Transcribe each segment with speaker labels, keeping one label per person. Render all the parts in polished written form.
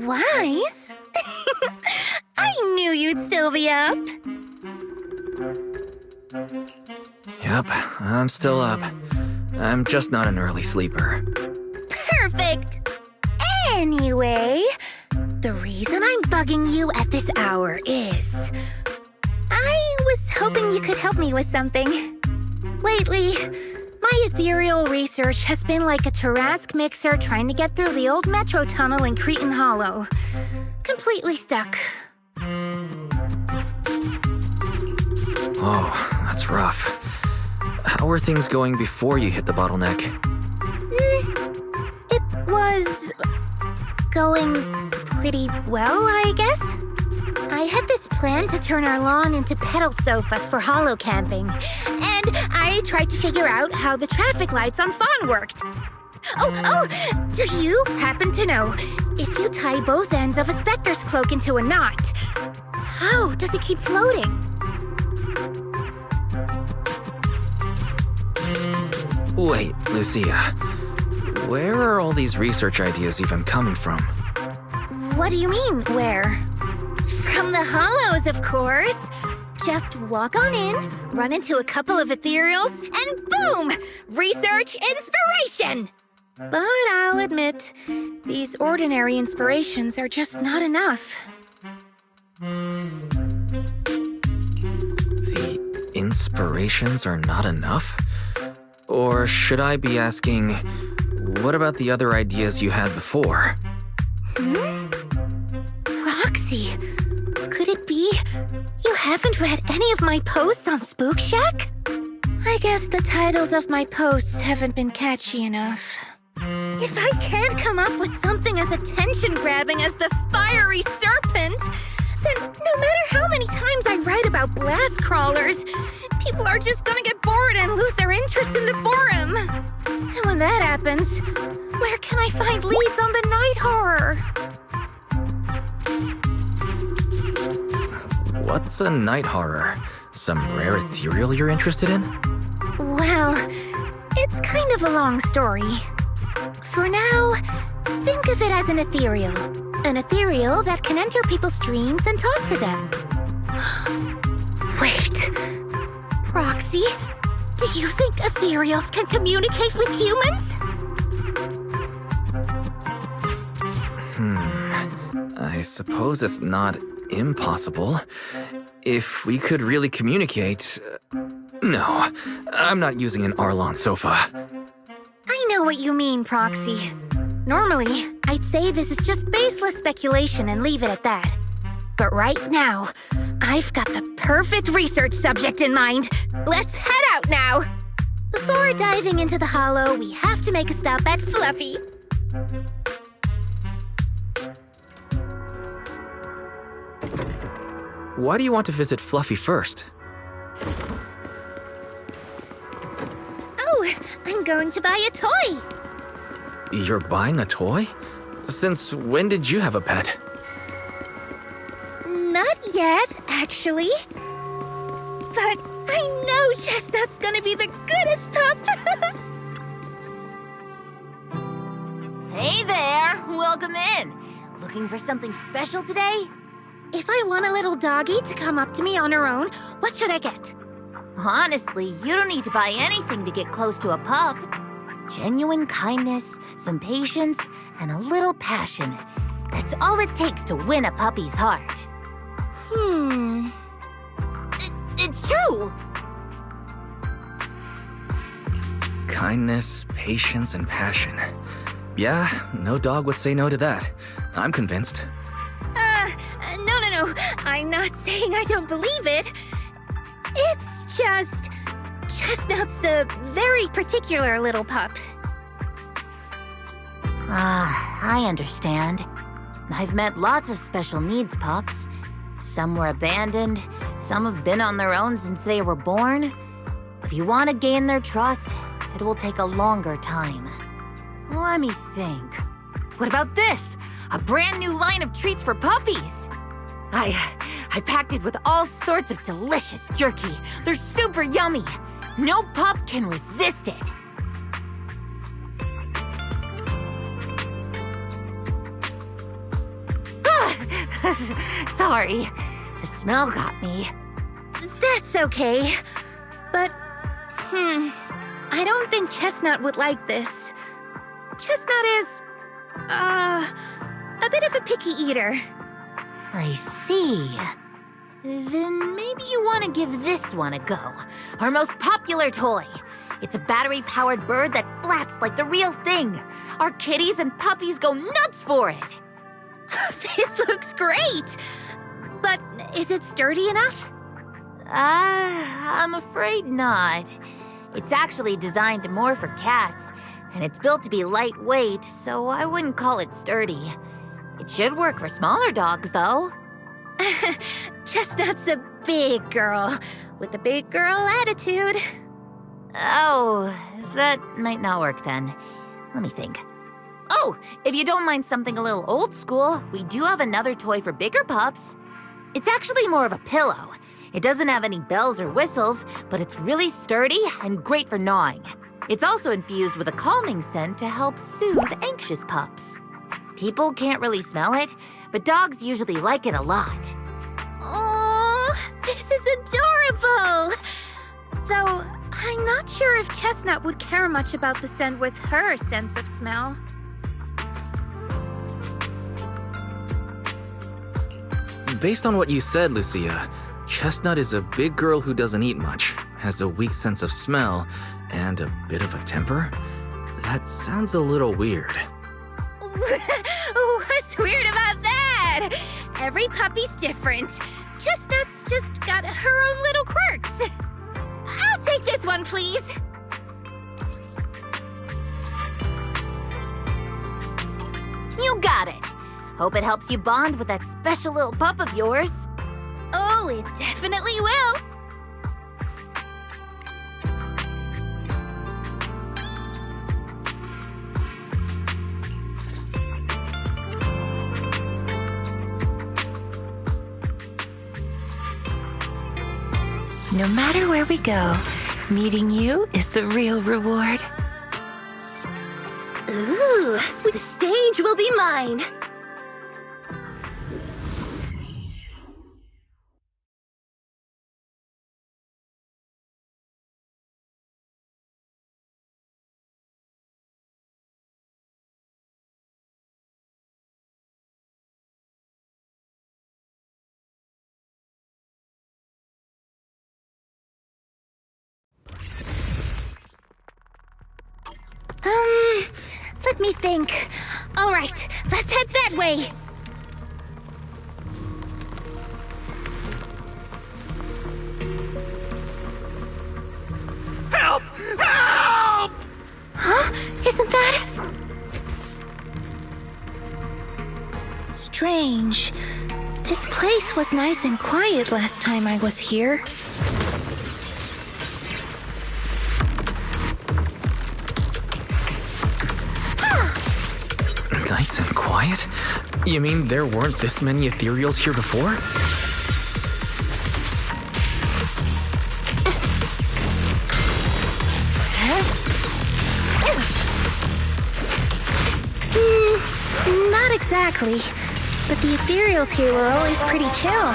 Speaker 1: Wise? I knew you'd still be up.
Speaker 2: Yep, I'm still up. I'm just not an early sleeper.
Speaker 1: Perfect. Anyway, the reason I'm bugging you at this hour is... I was hoping you could help me with something. Lately, my ethereal research has been like a Tarrasque mixer trying to get through the old metro tunnel in Cretan Hollow. Completely stuck.
Speaker 2: Oh, that's rough. How were things going before you hit the bottleneck?
Speaker 1: It was... going pretty well, I guess. I had this plan to turn our lawn into pedal sofas for hollow camping, and I tried to figure out how the traffic lights on Fawn worked. Oh, do you happen to know, if you tie both ends of a Spectre's cloak into a knot, how does it keep floating?
Speaker 2: Wait, Lucia. Where are all these research ideas even coming from?
Speaker 1: What do you mean, where? From the Hollows, of course. Just walk on in, run into a couple of ethereals, and boom! Research inspiration! But I'll admit, these ordinary inspirations are just not enough.
Speaker 2: The inspirations are not enough? Or should I be asking, what about the other ideas you had before?
Speaker 1: Roxy, could it be you haven't read any of my posts on Spook Shack? I guess the titles of my posts haven't been catchy enough. If I can't come up with something as attention-grabbing as the fiery serpent, then no matter how many times I write about blast crawlers, people are just gonna get bored and lose their interest in the forum. And when that happens, where can I find leads on the night horror?
Speaker 2: What's a night horror? Some rare ethereal you're interested in?
Speaker 1: Well, it's kind of a long story. For now, think of it as an ethereal. An ethereal that can enter people's dreams and talk to them. Wait. Roxy, do you think ethereals can communicate with humans?
Speaker 2: I suppose it's not impossible. If we could really communicate... No, I'm not using an Arlon sofa.
Speaker 1: I know what you mean, Proxy. Normally, I'd say this is just baseless speculation and leave it at that. But right now, I've got the perfect research subject in mind. Let's head out now! Before diving into the Hollow, we have to make a stop at Fluffy.
Speaker 2: Why do you want to visit Fluffy first?
Speaker 1: Oh, I'm going to buy a toy.
Speaker 2: You're buying a toy? Since when did you have a pet?
Speaker 1: Not yet, actually. But I know Chestnut's gonna be the goodest pup.
Speaker 3: Hey there, welcome in. Looking for something special today?
Speaker 1: If I want a little doggy to come up to me on her own, what should I get?
Speaker 3: Honestly, you don't need to buy anything to get close to a pup. Genuine kindness, some patience, and a little passion. That's all it takes to win a puppy's heart. It's true!
Speaker 2: Kindness, patience, and passion. Yeah, no dog would say no to that. I'm convinced.
Speaker 1: No. I'm not saying I don't believe it. It's just... Chestnut's a very particular little pup.
Speaker 3: I understand. I've met lots of special needs pups. Some were abandoned, some have been on their own since they were born. If you want to gain their trust, it will take a longer time. Let me think. What about this? A brand new line of treats for puppies! I packed it with all sorts of delicious jerky. They're super yummy. No pup can resist it. Sorry. The smell got me.
Speaker 1: That's okay. But, I don't think Chestnut would like this. Chestnut is, a bit of a picky eater.
Speaker 3: I see. Then maybe you want to give this one a go. Our most popular toy. It's a battery-powered bird that flaps like the real thing. Our kitties and puppies go nuts for it.
Speaker 1: This looks great! But is it sturdy enough?
Speaker 3: I'm afraid not. It's actually designed more for cats, and it's built to be lightweight, so I wouldn't call it sturdy. It should work for smaller dogs, though.
Speaker 1: Chestnut's a big girl, with a big girl attitude.
Speaker 3: Oh, that might not work then. Let me think. Oh, if you don't mind something a little old school, we do have another toy for bigger pups. It's actually more of a pillow. It doesn't have any bells or whistles, but it's really sturdy and great for gnawing. It's also infused with a calming scent to help soothe anxious pups. People can't really smell it, but dogs usually like it a lot.
Speaker 1: Oh, this is adorable! Though, I'm not sure if Chestnut would care much about the scent with her sense of smell.
Speaker 2: Based on what you said, Lucia, Chestnut is a big girl who doesn't eat much, has a weak sense of smell, and a bit of a temper? That sounds a little weird.
Speaker 1: What's weird about that? Every puppy's different. Chestnut's just got her own little quirks. I'll take this one, please.
Speaker 3: You got it. Hope it helps you bond with that special little pup of yours.
Speaker 1: Oh, it definitely will.
Speaker 4: No matter where we go, meeting you is the real reward.
Speaker 1: Ooh, the stage will be mine. Let me think. All right, let's head that way.
Speaker 5: Help! Help!
Speaker 1: Huh? Isn't that... strange. This place was nice and quiet last time I was here.
Speaker 2: Nice and quiet? You mean there weren't this many ethereals here before?
Speaker 1: Not exactly. But the ethereals here were always pretty chill.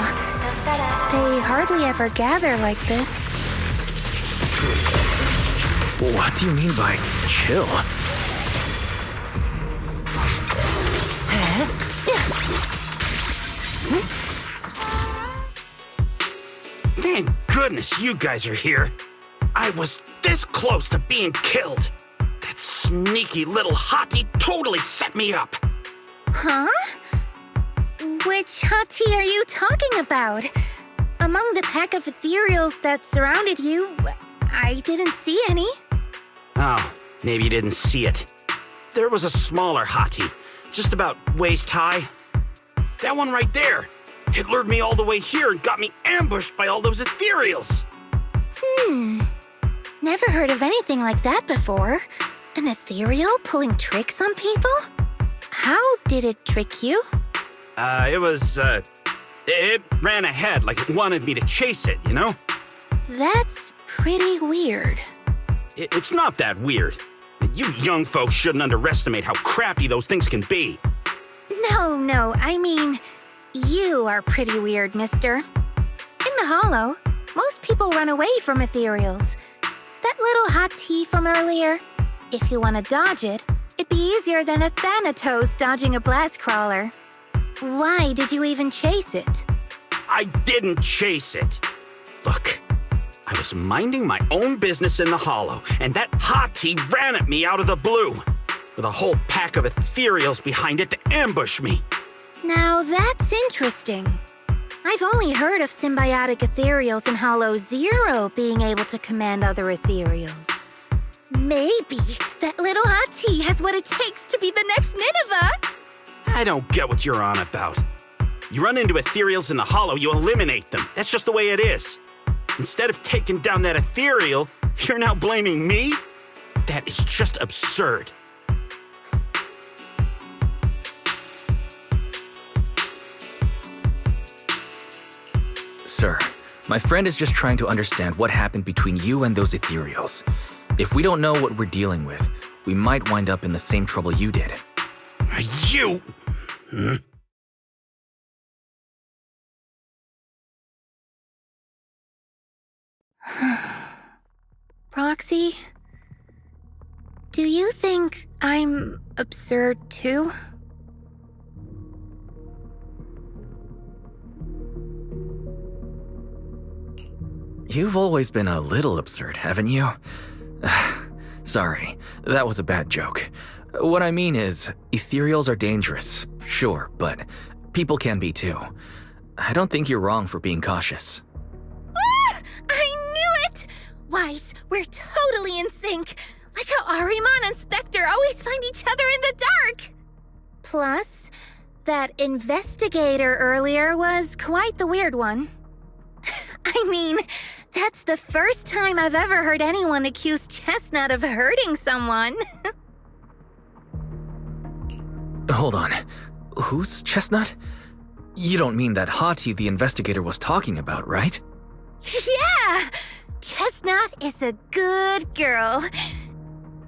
Speaker 1: They hardly ever gather like this.
Speaker 2: What do you mean by chill?
Speaker 5: Thank goodness you guys are here. I was this close to being killed. That sneaky little hottie totally set me up.
Speaker 1: Huh? Which hottie are you talking about? Among the pack of ethereals that surrounded you, I didn't see any.
Speaker 5: Oh, maybe you didn't see it. There was a smaller hottie, just about waist high. That one right there. It lured me all the way here and got me ambushed by all those ethereals.
Speaker 1: Never heard of anything like that before. An ethereal pulling tricks on people? How did it trick you?
Speaker 5: It ran ahead like it wanted me to chase it, you know?
Speaker 1: That's pretty weird.
Speaker 5: It's not that weird. You young folks shouldn't underestimate how crafty those things can be.
Speaker 1: No, I mean, You are pretty weird, mister. In the Hollow, most people run away from ethereals. That little hot tea from earlier, if you want to dodge it, it'd be easier than a Thanatos dodging a blast crawler. Why did you even chase it?
Speaker 5: I didn't chase it. Look, I was minding my own business in the Hollow, and that hottie ran at me out of the blue, with a whole pack of ethereals behind it to ambush me.
Speaker 1: Now that's interesting. I've only heard of symbiotic ethereals in Hollow Zero being able to command other ethereals. Maybe that little hottie has what it takes to be the next Nineveh.
Speaker 5: I don't get what you're on about. You run into ethereals in the Hollow, you eliminate them. That's just the way it is. Instead of taking down that ethereal, you're now blaming me? That is just absurd.
Speaker 2: Sir, my friend is just trying to understand what happened between you and those ethereals. If we don't know what we're dealing with, we might wind up in the same trouble you did.
Speaker 5: You?
Speaker 1: Roxy, do you think I'm absurd too?
Speaker 2: You've always been a little absurd, haven't you? Sorry, that was a bad joke. What I mean is, ethereals are dangerous, sure, but people can be too. I don't think you're wrong for being cautious.
Speaker 1: Ah! I knew it! Wise, we're totally in sync. Like how Ahriman and Spectre always find each other in the dark. Plus, that investigator earlier was quite the weird one. I mean, that's the first time I've ever heard anyone accuse Chestnut of hurting someone.
Speaker 2: Hold on. Who's Chestnut? You don't mean that hottie the investigator was talking about, right?
Speaker 1: Yeah! Chestnut is a good girl.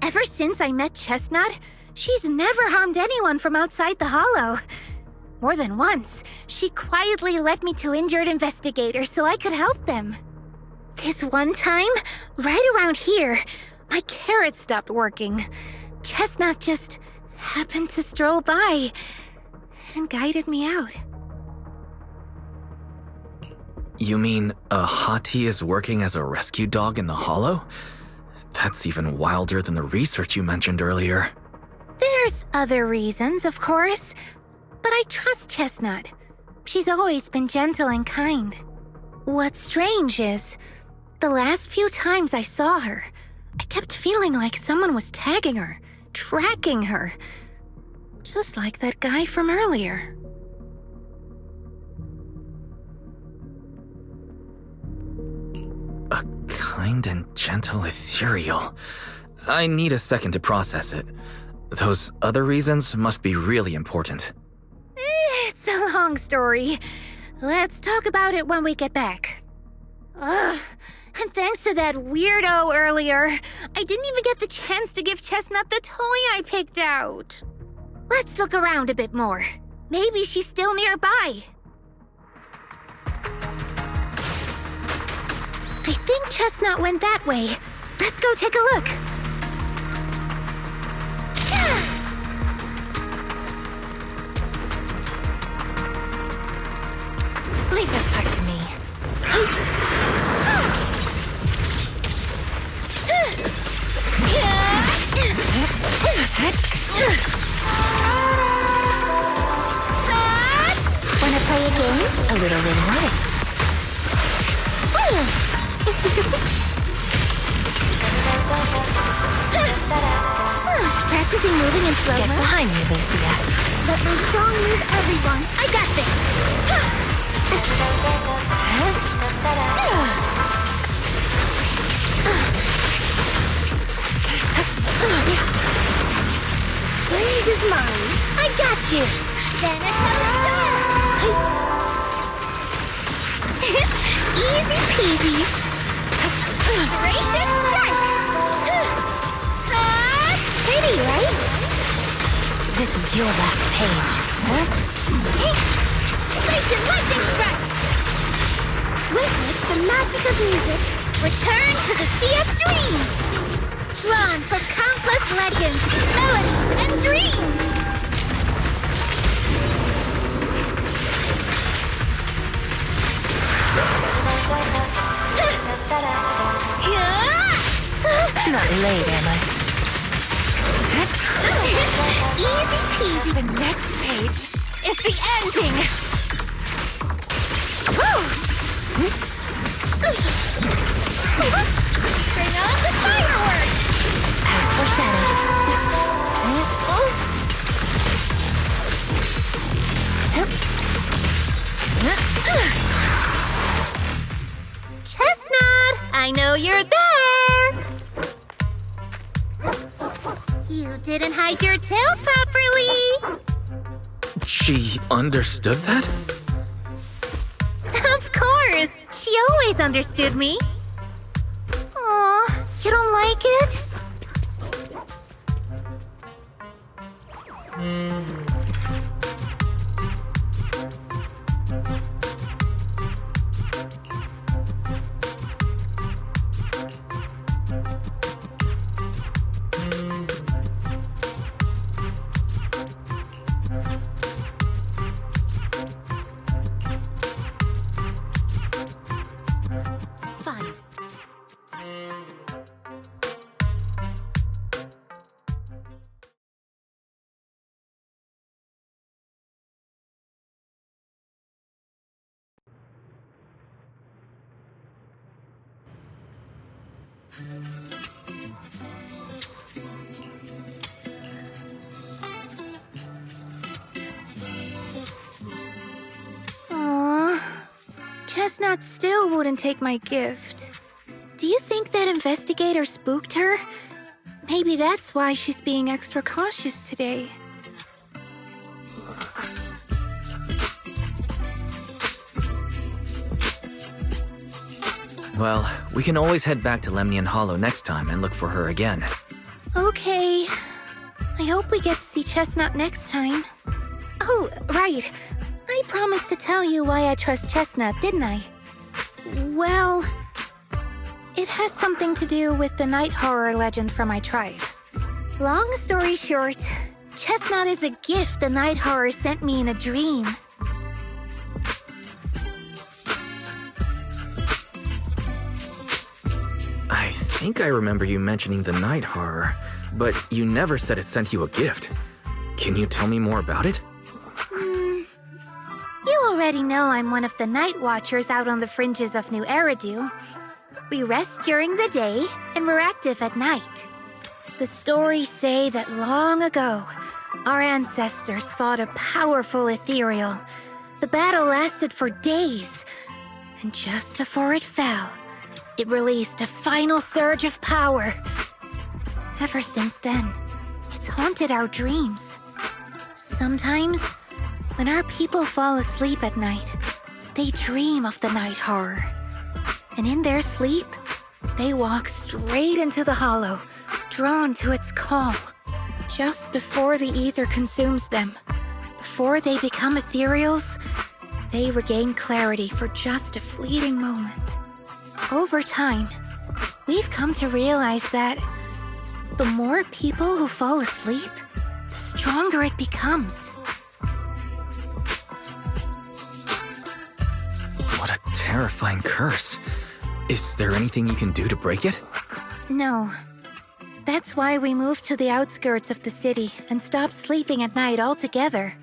Speaker 1: Ever since I met Chestnut, she's never harmed anyone from outside the Hollow. More than once, she quietly led me to injured investigators so I could help them. This one time, right around here, my carrot stopped working. Chestnut just happened to stroll by and guided me out.
Speaker 2: You mean a hottie is working as a rescue dog in the Hollow? That's even wilder than the research you mentioned earlier.
Speaker 1: There's other reasons, of course, but I trust Chestnut. She's always been gentle and kind. What's strange is, the last few times I saw her, I kept feeling like someone was tagging her, tracking her. Just like that guy from earlier.
Speaker 2: A kind and gentle ethereal. I need a second to process it. Those other reasons must be really important.
Speaker 1: It's a long story. Let's talk about it when we get back. Ugh, and thanks to that weirdo earlier, I didn't even get the chance to give Chestnut the toy I picked out. Let's look around a bit more. Maybe she's still nearby. I think Chestnut went that way. Let's go take a look.
Speaker 4: Leave this part to me.
Speaker 1: Wanna play a game?
Speaker 4: A little in what?
Speaker 1: Practicing moving in slow
Speaker 4: Get
Speaker 1: mo.
Speaker 4: behind me, Lucia.
Speaker 1: Let my song move everyone. I got this. Range is mine. I got you. Then it's easy peasy. Duration strike. Pretty, right?
Speaker 4: This is your last page.
Speaker 1: Duration lightning. magic of music, return to the Sea of Dreams! Drawn from countless legends, melodies, and dreams!
Speaker 4: Not late, am I?
Speaker 1: Easy peasy.
Speaker 4: The next page is the ending!
Speaker 1: Bring on the fireworks!
Speaker 4: As foreshadowed.
Speaker 1: Chestnut, I know you're there! You didn't hide your tail properly!
Speaker 2: She understood that?
Speaker 1: Of course! She always understood me. Aw, you don't like it?
Speaker 3: Fine.
Speaker 1: Aw, Chestnut still wouldn't take my gift. Do you think that investigator spooked her? Maybe that's why she's being extra cautious today.
Speaker 2: Well, we can always head back to Lemnian Hollow next time and look for her again.
Speaker 1: Okay. I hope we get to see Chestnut next time. Oh, right. I promised to tell you why I trust Chestnut, didn't I? Well, it has something to do with the night horror legend from my tribe. Long story short, Chestnut is a gift the night horror sent me in a dream.
Speaker 2: I think I remember you mentioning the night horror, but you never said it sent you a gift. Can you tell me more about it?
Speaker 1: You already know I'm one of the night watchers out on the fringes of New Eridu. We rest during the day, and we're active at night. The stories say that long ago, our ancestors fought a powerful ethereal. The battle lasted for days, and just before it fell, it released a final surge of power. Ever since then, it's haunted our dreams. Sometimes, when our people fall asleep at night, they dream of the night horror. And in their sleep, they walk straight into the hollow, drawn to its call. Just before the ether consumes them, before they become ethereals, they regain clarity for just a fleeting moment. Over time, we've come to realize that the more people who fall asleep, the stronger it becomes.
Speaker 2: What a terrifying curse. Is there anything you can do to break it?
Speaker 1: No. That's why we moved to the outskirts of the city and stopped sleeping at night altogether.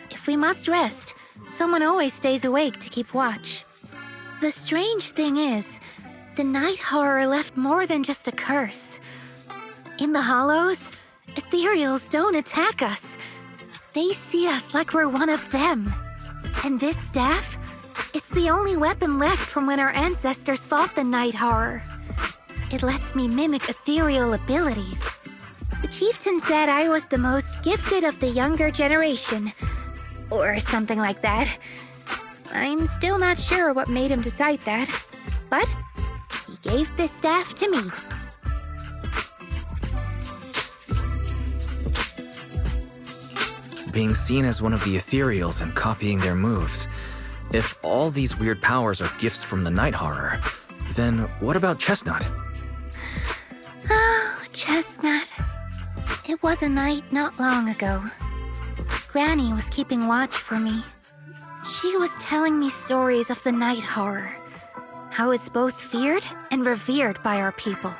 Speaker 1: If we must rest, someone always stays awake to keep watch. The strange thing is, the night horror left more than just a curse. In the hollows, ethereals don't attack us. They see us like we're one of them. And this staff, it's the only weapon left from when our ancestors fought the night horror. It lets me mimic ethereal abilities. The chieftain said I was the most gifted of the younger generation, or something like that. I'm still not sure what made him decide that, but he gave this staff to me.
Speaker 2: Being seen as one of the ethereals and copying their moves. If all these weird powers are gifts from the night horror, then what about Chestnut?
Speaker 1: Oh, Chestnut. It was a night not long ago. Granny was keeping watch for me. She was telling me stories of the night horror, how it's both feared and revered by our people.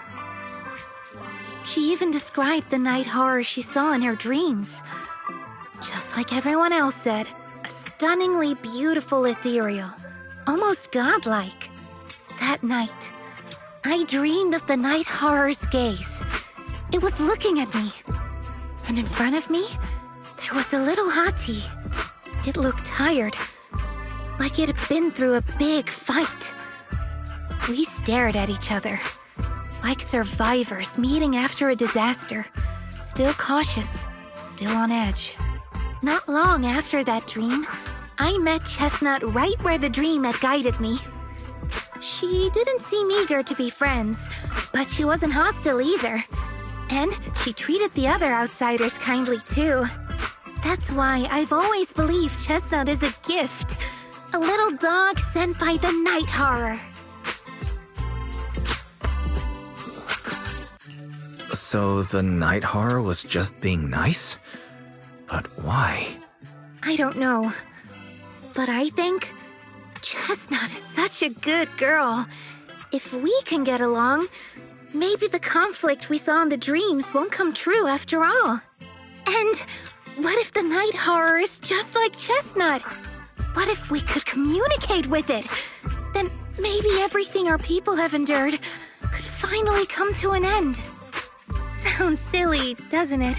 Speaker 1: She even described the night horror she saw in her dreams. Just like everyone else said, a stunningly beautiful ethereal, almost godlike. That night, I dreamed of the night horror's gaze. It was looking at me. And in front of me, there was a little hottie. It looked tired, like it had been through a big fight. We stared at each other, like survivors meeting after a disaster, still cautious, still on edge. Not long after that dream, I met Chestnut right where the dream had guided me. She didn't seem eager to be friends, but she wasn't hostile either. And she treated the other outsiders kindly too. That's why I've always believed Chestnut is a gift. A little dog sent by the night horror.
Speaker 2: So the night horror was just being nice? But why?
Speaker 1: I don't know. But I think Chestnut is such a good girl. If we can get along, maybe the conflict we saw in the dreams won't come true after all. And what if the night horror is just like Chestnut? What if we could communicate with it? Then maybe everything our people have endured could finally come to an end. Sounds silly, doesn't it?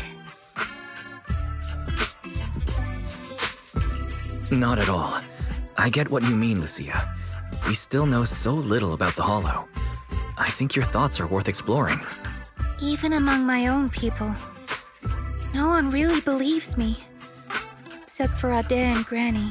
Speaker 2: Not at all. I get what you mean, Lucia. We still know so little about the Hollow. I think your thoughts are worth exploring.
Speaker 1: Even among my own people, no one really believes me. Except for Ade and Granny.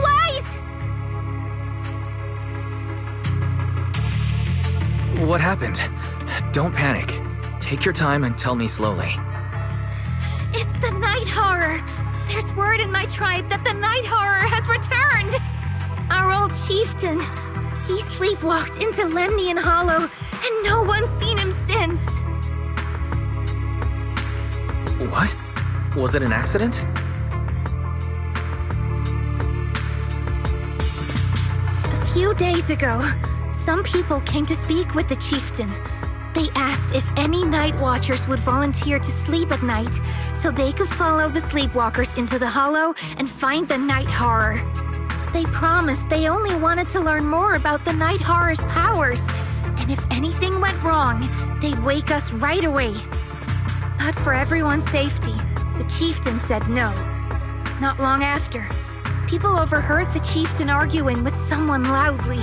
Speaker 1: Wise!
Speaker 2: What happened? Don't panic. Take your time and tell me slowly.
Speaker 1: It's the night horror. There's word in my tribe that the night horror has returned. Our old chieftain. He sleepwalked into Lemnian Hollow, and no one's seen him since.
Speaker 2: What? Was it an accident?
Speaker 1: A few days ago, some people came to speak with the chieftain. They asked if any night watchers would volunteer to sleep at night so they could follow the sleepwalkers into the hollow and find the night horror. They promised they only wanted to learn more about the night horror's powers, and if anything went wrong, they'd wake us right away. But for everyone's safety, the chieftain said no. Not long after, people overheard the chieftain arguing with someone loudly.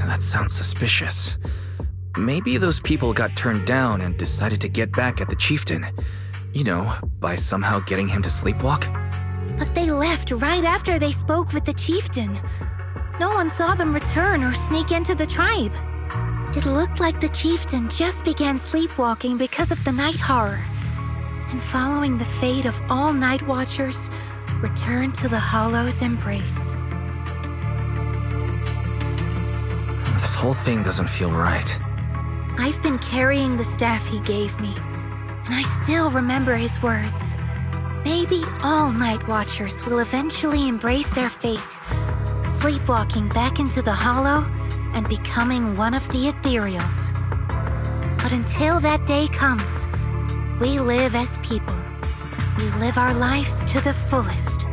Speaker 2: That sounds suspicious. Maybe those people got turned down and decided to get back at the chieftain. You know, by somehow getting him to sleepwalk?
Speaker 1: But they left right after they spoke with the chieftain. No one saw them return or sneak into the tribe. It looked like the chieftain just began sleepwalking because of the night horror. And following the fate of all night watchers, returned to the Hollow's embrace.
Speaker 2: This whole thing doesn't feel right.
Speaker 1: I've been carrying the staff he gave me, and I still remember his words. Maybe all night watchers will eventually embrace their fate, sleepwalking back into the Hollow and becoming one of the ethereals. But until that day comes, we live as people. We live our lives to the fullest.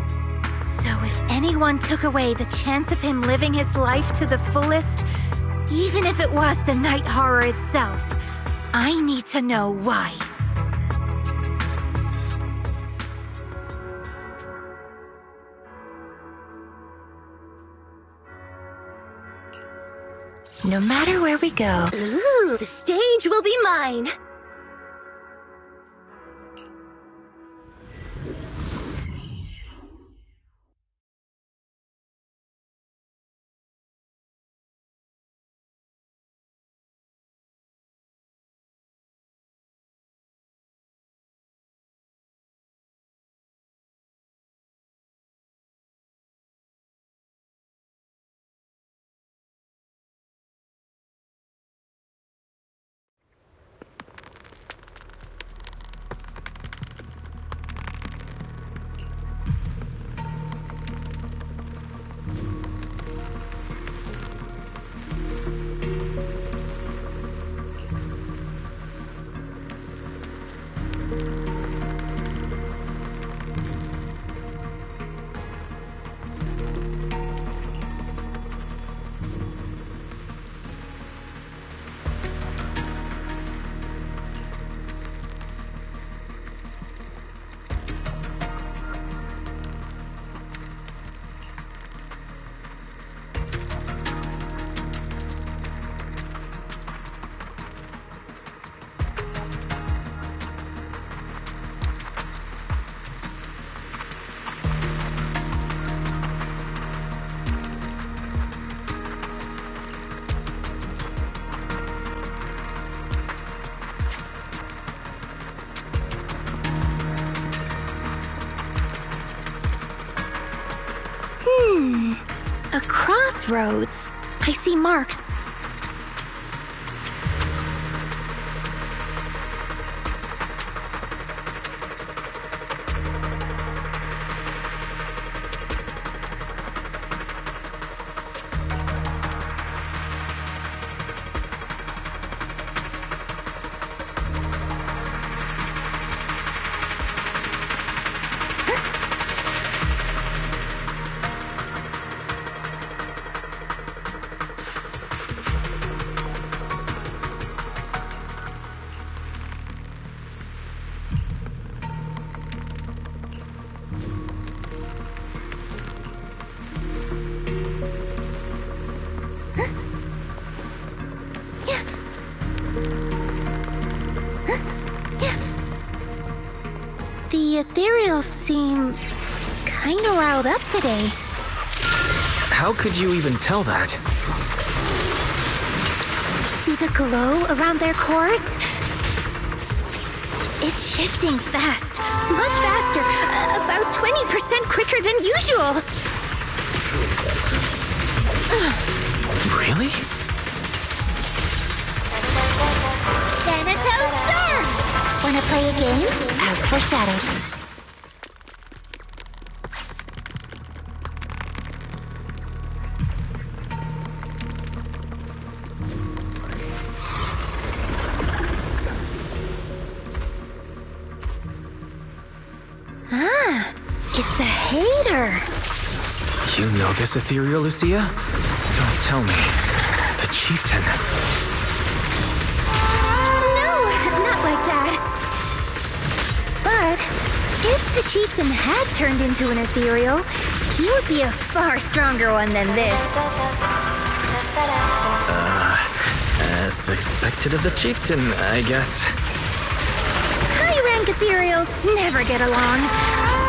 Speaker 1: So if anyone took away the chance of him living his life to the fullest, even if it was the night horror itself, I need to know why.
Speaker 4: No matter where we go,
Speaker 1: Ooh, the stage will be mine. A crossroads. I see marks. The ethereals seem kinda riled up today.
Speaker 2: How could you even tell that?
Speaker 1: See the glow around their cores? It's shifting fast, much faster, about 20% quicker than usual.
Speaker 2: Really?
Speaker 1: Thanatos Star! Wanna play a game? As foreshadowed. Ah, it's a hater.
Speaker 2: You know this ethereal, Lucia? Don't tell me. The chieftain.
Speaker 1: No, not like that. But if the chieftain had turned into an ethereal, he would be a far stronger one than this.
Speaker 2: As expected of the chieftain, I guess.
Speaker 1: High-rank ethereals never get along.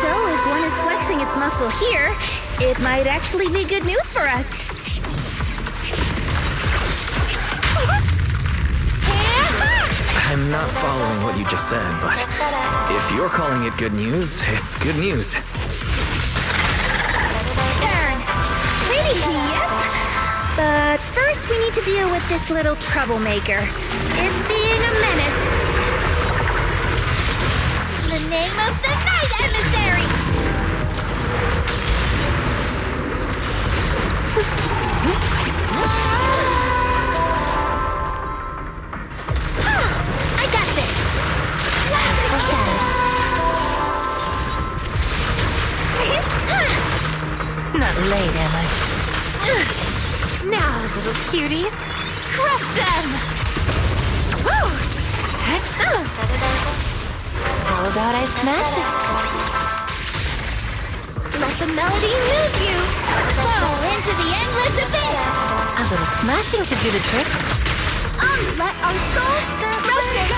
Speaker 1: So if one is flexing its muscle here, it might actually be good news for us.
Speaker 2: I'm not following what you just said, but if you're calling it good news, it's good news.
Speaker 1: Darn. Yep. But first we need to deal with this little troublemaker. It's being a menace. The name of the night emissary! I got this!
Speaker 4: Not late, am I?
Speaker 1: Now, little cuties, crush them! Woo!
Speaker 4: How about I smash it?
Speaker 1: Let the melody move you! Fall into the endless abyss!
Speaker 4: A little smashing should do the trick.
Speaker 1: Let our souls rotate!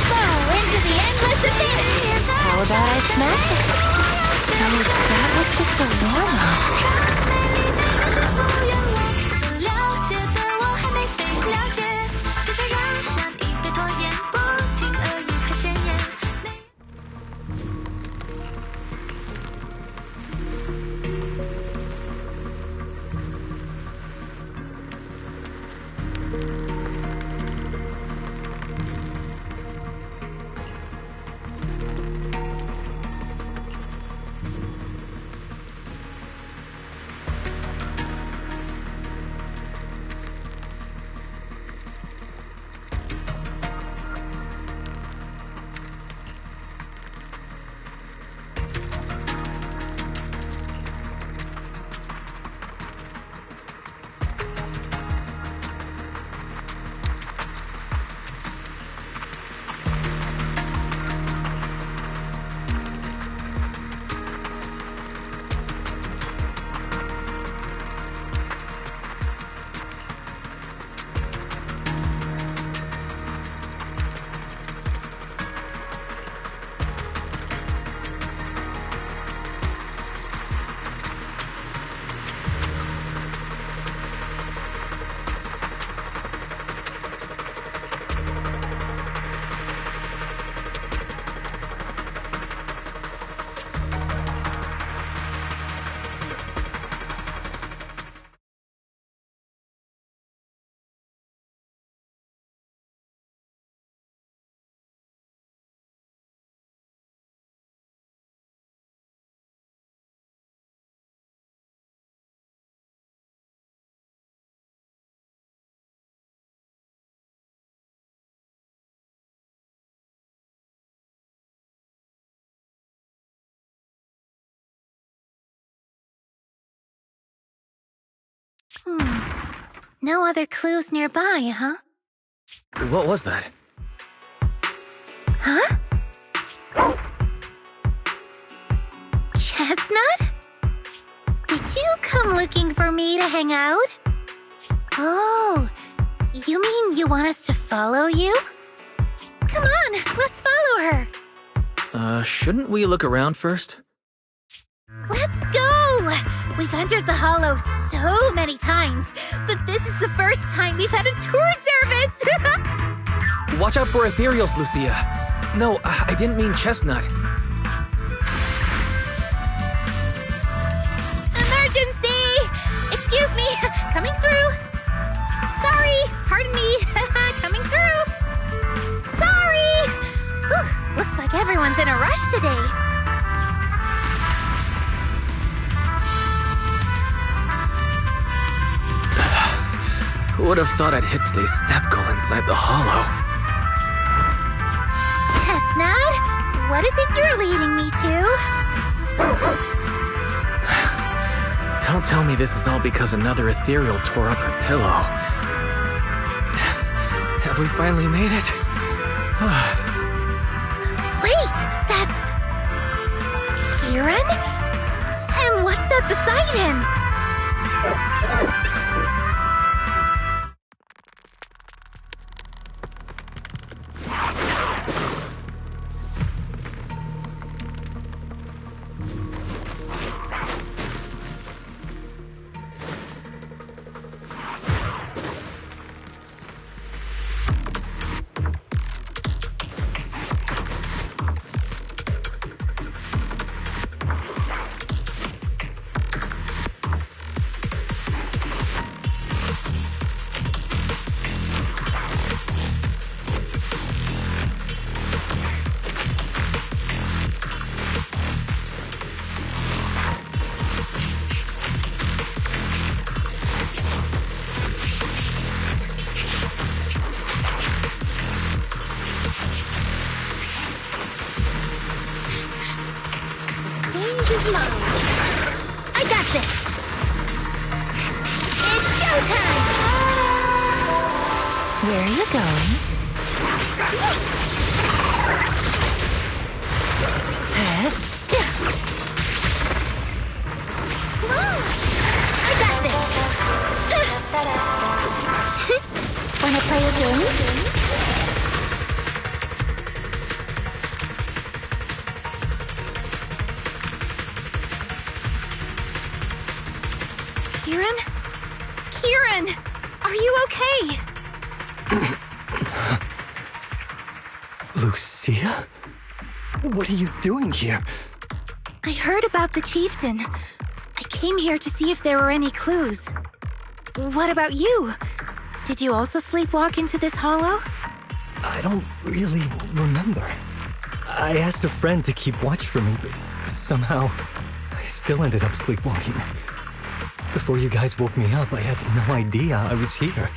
Speaker 1: Fall into the endless abyss!
Speaker 4: How about I smash it? So that was just a warm-up.
Speaker 1: No other clues nearby, huh?
Speaker 2: What was that?
Speaker 1: Huh? Chestnut? Did you come looking for me to hang out? Oh, you mean you want us to follow you? Come on, let's follow her.
Speaker 2: Shouldn't we look around first?
Speaker 1: Let's go! We've entered the hollow so many times, but this is the first time we've had a tour service!
Speaker 2: Watch out for ethereals, Lucia. No, I didn't mean Chestnut.
Speaker 1: Emergency! Excuse me, coming through. Sorry, pardon me, coming through. Sorry! Whew, looks like everyone's in a rush today.
Speaker 2: Who would have thought I'd hit today's step goal inside the hollow?
Speaker 1: Chestnut, what is it you're leading me to?
Speaker 2: Don't tell me this is all because another ethereal tore up her pillow. Have we finally made it?
Speaker 1: Wait, that's... Kieran? And what's that beside him? I got this! It's showtime!
Speaker 4: Where are you going?
Speaker 1: I got this! Wanna play a game? Kieran? Kieran! Are you okay?
Speaker 6: Lucia? What are you doing here?
Speaker 1: I heard about the chieftain. I came here to see if there were any clues. What about you? Did you also sleepwalk into this hollow?
Speaker 6: I don't really remember. I asked a friend to keep watch for me, but somehow I still ended up sleepwalking. Before you guys woke me up, I had no idea I was here.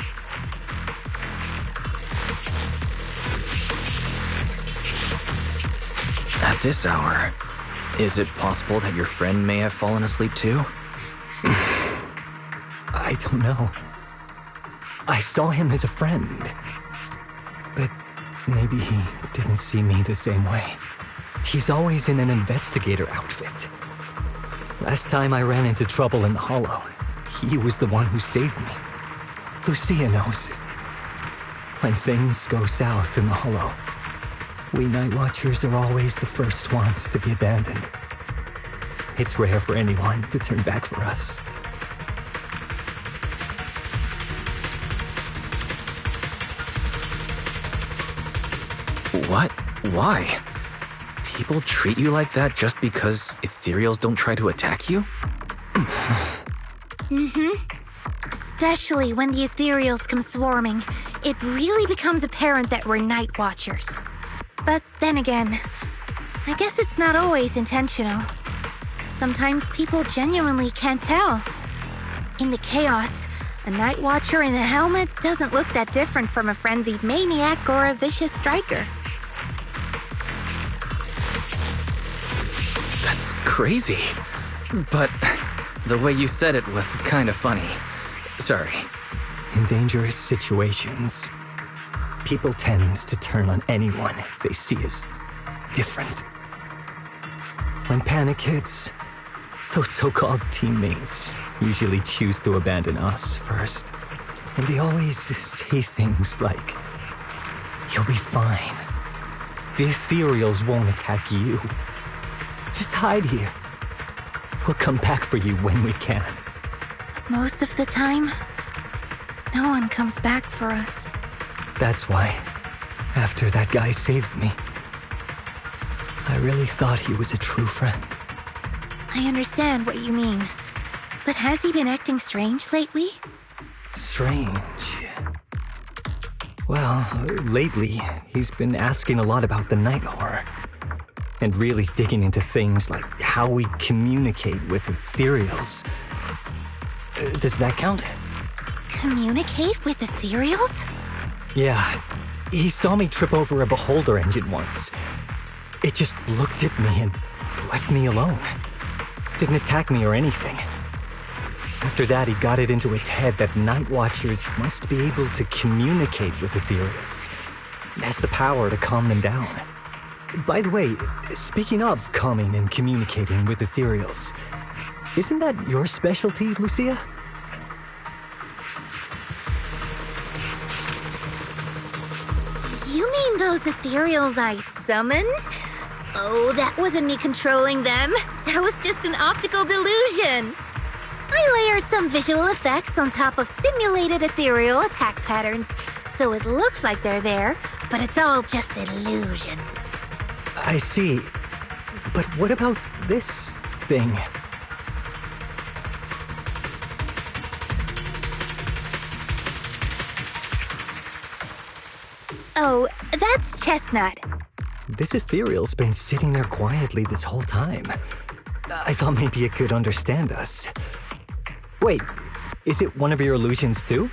Speaker 2: At this hour, is it possible that your friend may have fallen asleep too?
Speaker 6: I don't know. I saw him as a friend. But maybe he didn't see me the same way. He's always in an investigator outfit. Last time I ran into trouble in the hollow, he was the one who saved me. Lucia knows. When things go south in the hollow, we Night Watchers are always the first ones to be abandoned. It's rare for anyone to turn back for us.
Speaker 2: What? Why? People treat you like that just because ethereals don't try to attack you?
Speaker 1: Especially when the ethereals come swarming, it really becomes apparent that we're Night Watchers. But then again, I guess it's not always intentional. Sometimes people genuinely can't tell. In the chaos, a Night Watcher in a helmet doesn't look that different from a frenzied maniac or a vicious striker.
Speaker 2: That's crazy. But the way you said it was kind of funny. Sorry.
Speaker 6: In dangerous situations, people tend to turn on anyone they see as different. When panic hits, those so-called teammates usually choose to abandon us first. And they always say things like, "You'll be fine. The ethereals won't attack you. Just hide here. We'll come back for you when we can."
Speaker 1: Most of the time, no one comes back for us.
Speaker 6: That's why, after that guy saved me, I really thought he was a true friend.
Speaker 1: I understand what you mean. But has he been acting strange lately?
Speaker 6: Strange. Well, lately, he's been asking a lot about the night horror. And really digging into things like how we communicate with ethereals. Does that count?
Speaker 1: Communicate with ethereals?
Speaker 6: Yeah. He saw me trip over a beholder engine once. It just looked at me and left me alone. Didn't attack me or anything. After that, he got it into his head that Night Watchers must be able to communicate with ethereals. It has the power to calm them down. By the way, speaking of calming and communicating with ethereals, isn't that your specialty, Lucia?
Speaker 1: You mean those ethereals I summoned? Oh, that wasn't me controlling them. That was just an optical delusion. I layered some visual effects on top of simulated ethereal attack patterns, so it looks like they're there, but it's all just an illusion.
Speaker 6: I see. But what about this thing?
Speaker 1: Oh, that's Chestnut.
Speaker 6: This ethereal's been sitting there quietly this whole time. I thought maybe it could understand us. Wait, is it one of your illusions too?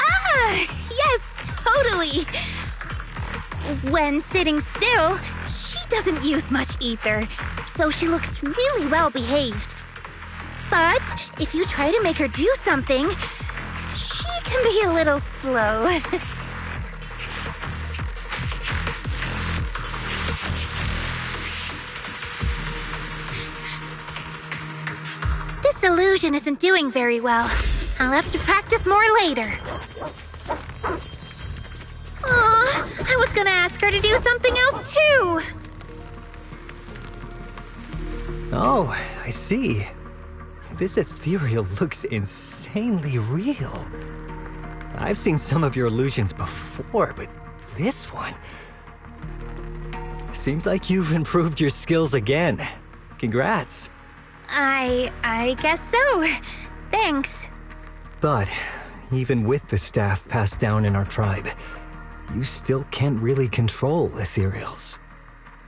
Speaker 1: Ah, yes, totally. When sitting still, she doesn't use much ether, so she looks really well behaved. But if you try to make her do something, she can be a little slow. This illusion isn't doing very well. I'll have to practice more later. Aw, I was gonna ask her to do something else too.
Speaker 6: Oh, I see. This ethereal looks insanely real. I've seen some of your illusions before, but this one... Seems like you've improved your skills again. Congrats.
Speaker 1: I guess so. Thanks.
Speaker 6: But even with the staff passed down in our tribe, you still can't really control ethereals.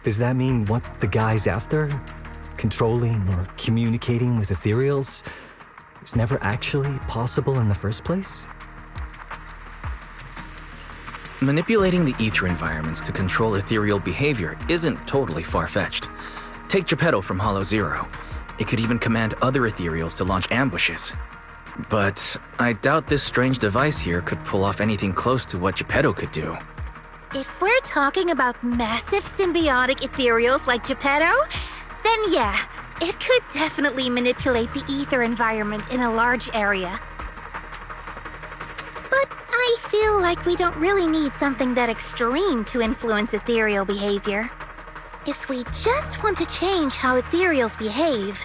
Speaker 6: Does that mean what the guy's after? Controlling or communicating with ethereals was never actually possible in the first place?
Speaker 2: Manipulating the ether environments to control ethereal behavior isn't totally far-fetched. Take Geppetto from Hollow Zero. It could even command other ethereals to launch ambushes. But I doubt this strange device here could pull off anything close to what Geppetto could do.
Speaker 1: If we're talking about massive symbiotic ethereals like Geppetto, then yeah, it could definitely manipulate the ether environment in a large area. But I feel like we don't really need something that extreme to influence ethereal behavior. If we just want to change how ethereals behave,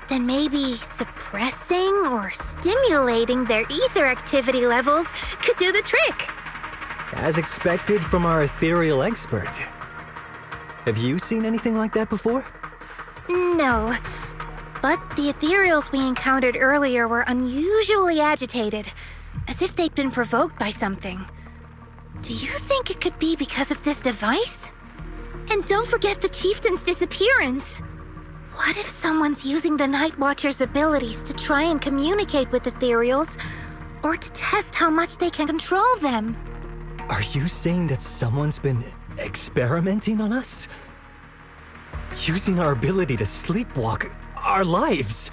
Speaker 1: then maybe suppressing or stimulating their ether activity levels could do the trick.
Speaker 6: As expected from our ethereal expert. Have you seen anything like that before?
Speaker 1: No, but the ethereals we encountered earlier were unusually agitated, as if they'd been provoked by something. Do you think it could be because of this device? And don't forget the chieftain's disappearance. What if someone's using the Night Watcher's abilities to try and communicate with ethereals, or to test how much they can control them?
Speaker 6: Are you saying that someone's been experimenting on us? Using our ability to sleepwalk our lives?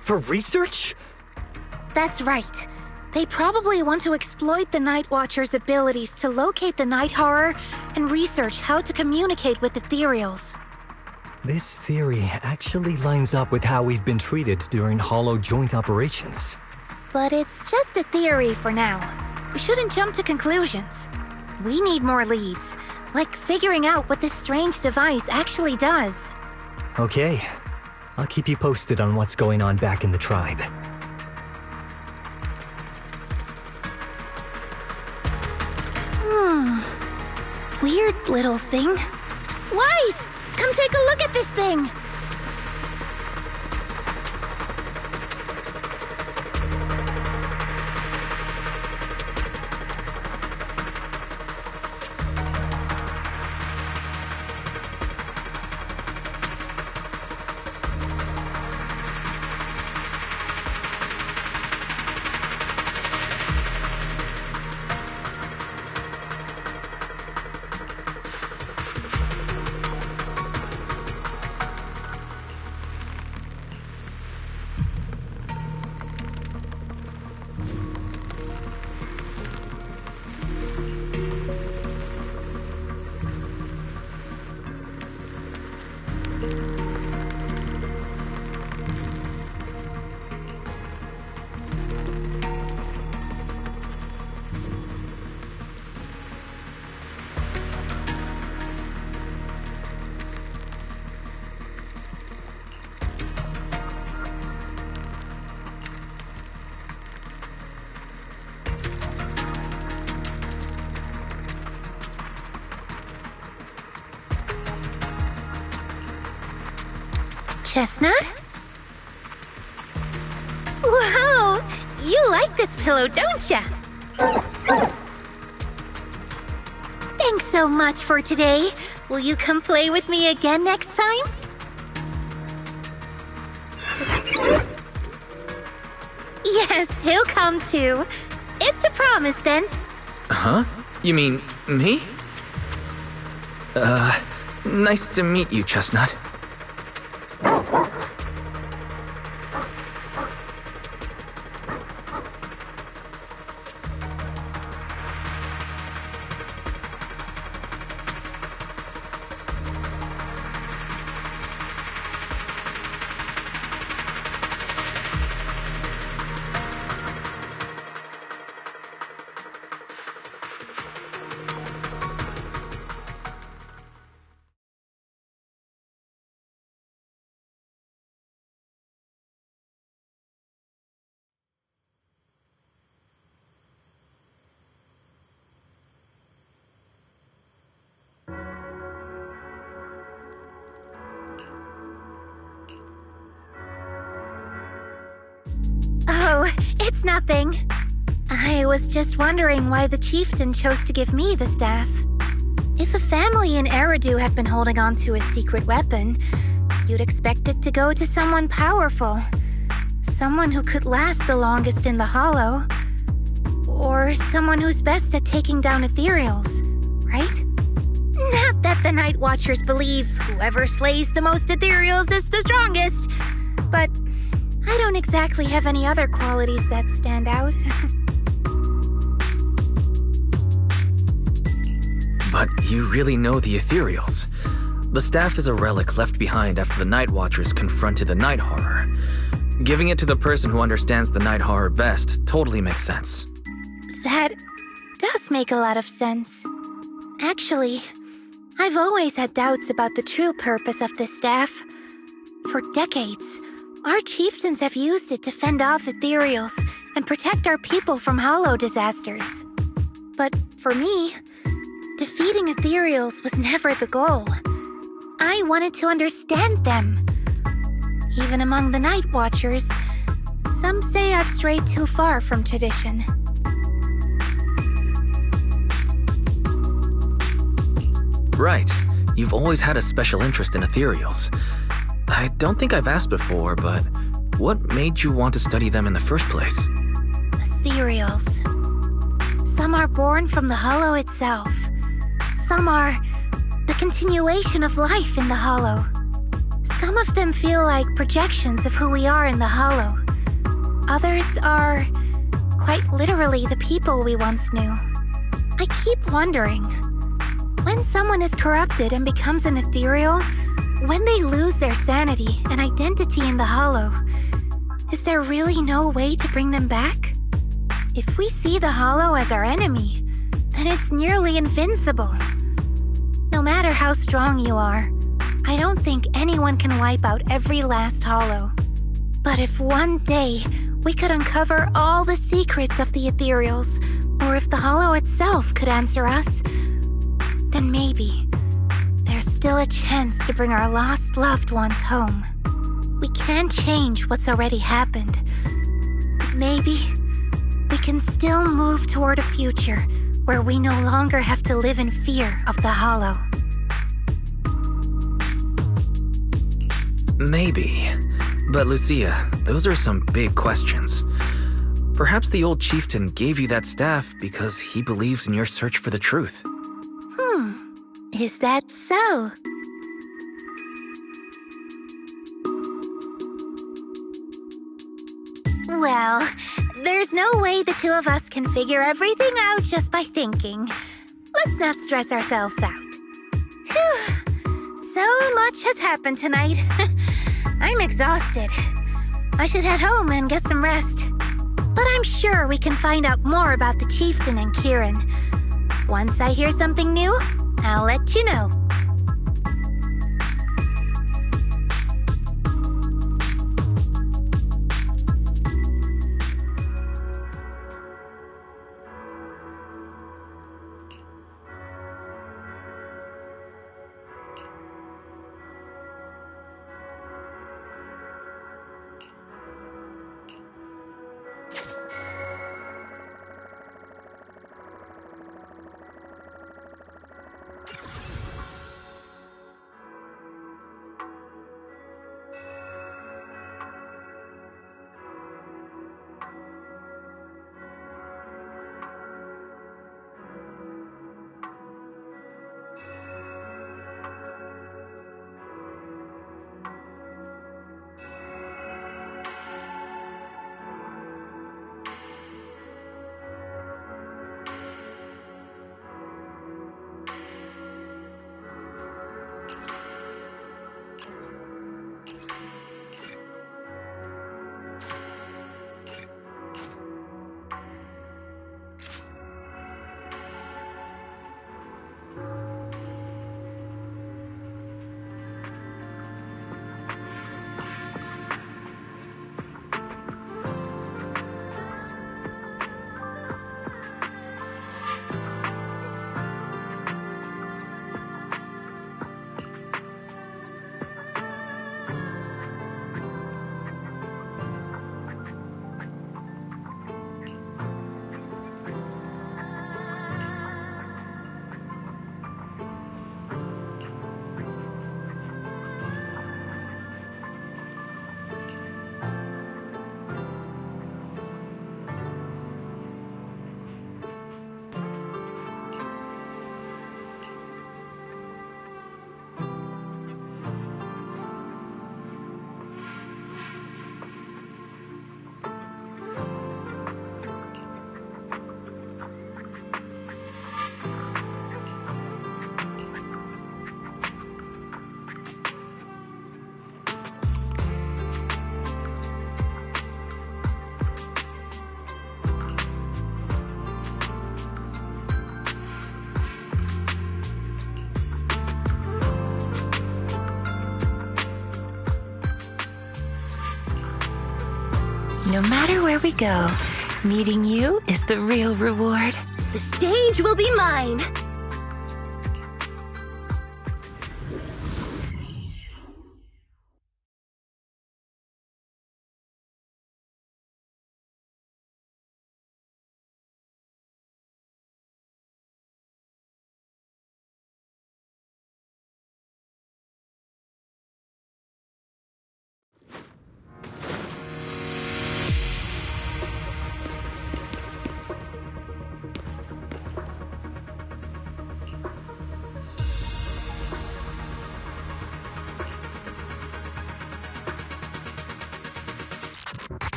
Speaker 6: For research?
Speaker 1: That's right. They probably want to exploit the Night Watcher's abilities to locate the night horror and research how to communicate with ethereals.
Speaker 6: This theory actually lines up with how we've been treated during Hollow joint operations.
Speaker 1: But it's just a theory for now. We shouldn't jump to conclusions. We need more leads, like figuring out what this strange device actually does.
Speaker 6: Okay, I'll keep you posted on what's going on back in the tribe.
Speaker 1: Weird little thing. Wise! Come take a look at this thing! Chestnut? Wow! You like this pillow, don't ya? Thanks so much for today. Will you come play with me again next time? Yes, he'll come too. It's a promise then.
Speaker 2: Huh? You mean me? Nice to meet you, Chestnut.
Speaker 1: Oh, it's nothing. I was just wondering why the chieftain chose to give me the staff. If a family in Eridu had been holding on to a secret weapon, you'd expect it to go to someone powerful. Someone who could last the longest in the Hollow. Or someone who's best at taking down ethereals, right? Not that the Night Watchers believe whoever slays the most ethereals is the strongest, but I don't exactly have any other qualities that stand out.
Speaker 2: But you really know the ethereals. The staff is a relic left behind after the Night Watchers confronted the night horror. Giving it to the person who understands the night horror best totally makes sense.
Speaker 1: That does make a lot of sense. Actually, I've always had doubts about the true purpose of this staff. For decades, our chieftains have used it to fend off ethereals and protect our people from hollow disasters. But for me, defeating ethereals was never the goal. I wanted to understand them. Even among the Night Watchers, some say I've strayed too far from tradition.
Speaker 2: Right. You've always had a special interest in ethereals. I don't think I've asked before, but what made you want to study them in the first place?
Speaker 1: Ethereals. Some are born from the Hollow itself. Some are the continuation of life in the Hollow. Some of them feel like projections of who we are in the Hollow. Others are quite literally the people we once knew. I keep wondering, when someone is corrupted and becomes an ethereal, when they lose their sanity and identity in the hollow, is there really no way to bring them back? If we see the hollow as our enemy, then it's nearly invincible. No matter how strong you are, I don't think anyone can wipe out every last hollow. But if one day we could uncover all the secrets of the ethereals, or if the hollow itself could answer us, then maybe there's still a chance to bring our lost loved ones home. We can't change what's already happened, but maybe we can still move toward a future where we no longer have to live in fear of the hollow.
Speaker 2: Maybe. But Lucia, those are some big questions. Perhaps the old chieftain gave you that staff because he believes in your search for the truth.
Speaker 1: Is that so? Well, there's no way the two of us can figure everything out just by thinking. Let's not stress ourselves out. Whew. So much has happened tonight. I'm exhausted. I should head home and get some rest. But I'm sure we can find out more about the chieftain and Kieran. Once I hear something new, I'll let you know.
Speaker 4: No matter where we go, meeting you is the real reward.
Speaker 7: The stage will be mine!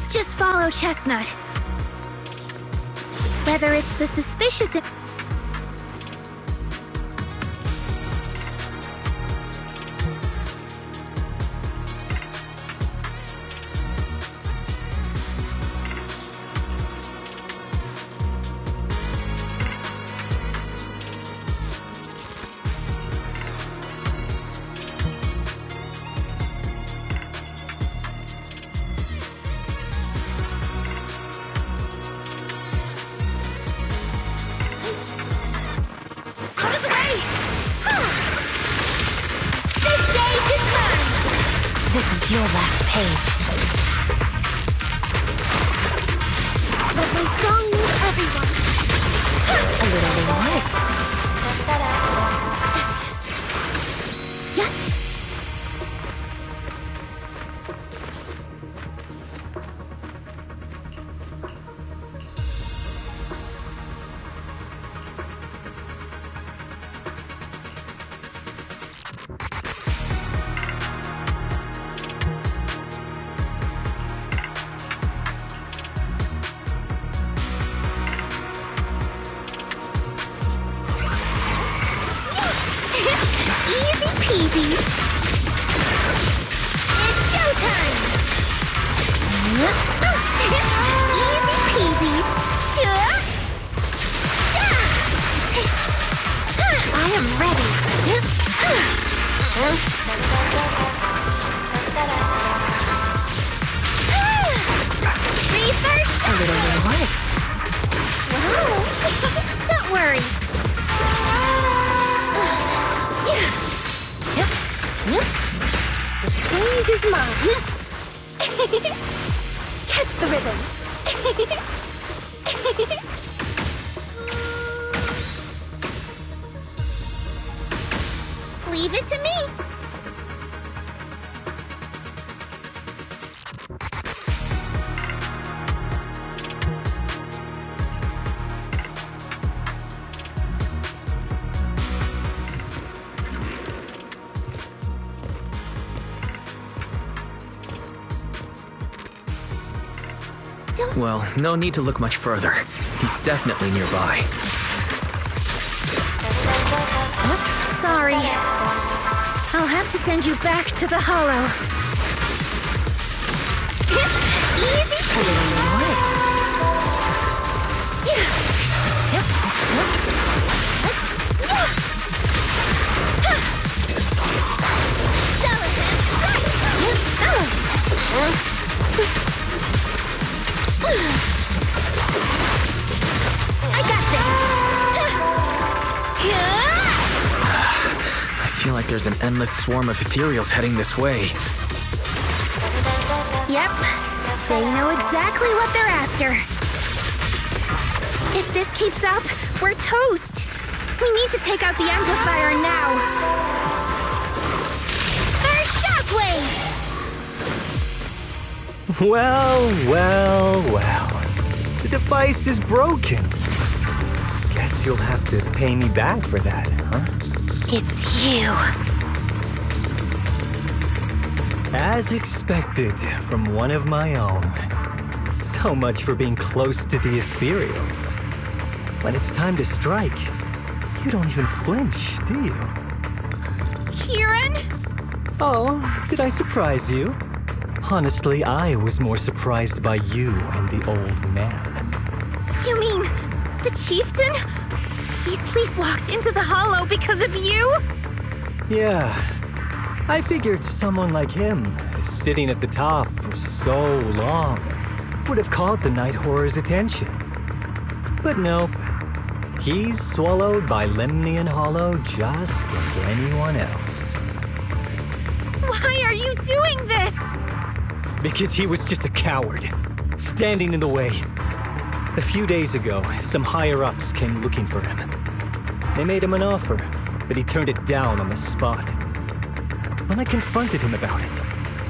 Speaker 1: Let's just follow Chestnut. Whether it's the suspicious...
Speaker 4: This is your last page.
Speaker 1: Let my song move everyone.
Speaker 4: A little reward.
Speaker 1: Yeah. Easy peasy. It's showtime. Easy peasy. I am ready. Research.
Speaker 4: A little reward.
Speaker 1: Wow. Don't worry.
Speaker 7: The stage is mine. Catch the rhythm.
Speaker 1: Leave it to me.
Speaker 2: Well, no need to look much further. He's definitely nearby.
Speaker 1: Sorry. I'll have to send you back to the hollow. Easy. I got this.
Speaker 2: I feel like there's an endless swarm of ethereals heading this way.
Speaker 1: Yep. They know exactly what they're after. If this keeps up, we're toast. We need to take out the amplifier now. First shockwave!
Speaker 6: Well. The device is broken. Guess you'll have to pay me back for that, huh?
Speaker 1: It's you.
Speaker 6: As expected from one of my own. So much for being close to the ethereals. When it's time to strike, you don't even flinch, do you?
Speaker 1: Kieran?
Speaker 6: Oh, did I surprise you? Honestly, I was more surprised by you and the old man.
Speaker 1: You mean the chieftain? He sleepwalked into the hollow because of you?
Speaker 6: Yeah. I figured someone like him, sitting at the top for so long, would have caught the Night Horror's attention. But nope. He's swallowed by Lemnian Hollow just like anyone else.
Speaker 1: Why are you doing this?
Speaker 6: Because he was just a coward, standing in the way. A few days ago, some higher-ups came looking for him. They made him an offer, but he turned it down on the spot. When I confronted him about it,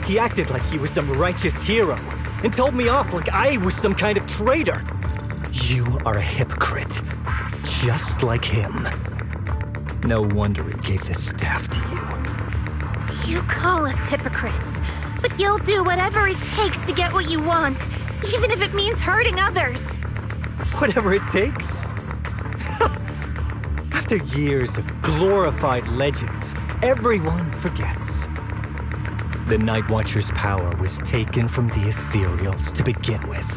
Speaker 6: he acted like he was some righteous hero and told me off like I was some kind of traitor. You are a hypocrite, just like him. No wonder he gave the staff to you.
Speaker 1: You call us hypocrites, but you'll do whatever it takes to get what you want, even if it means hurting others.
Speaker 6: Whatever it takes. After years of glorified legends, everyone forgets. The Night Watcher's power was taken from the Ethereals to begin with.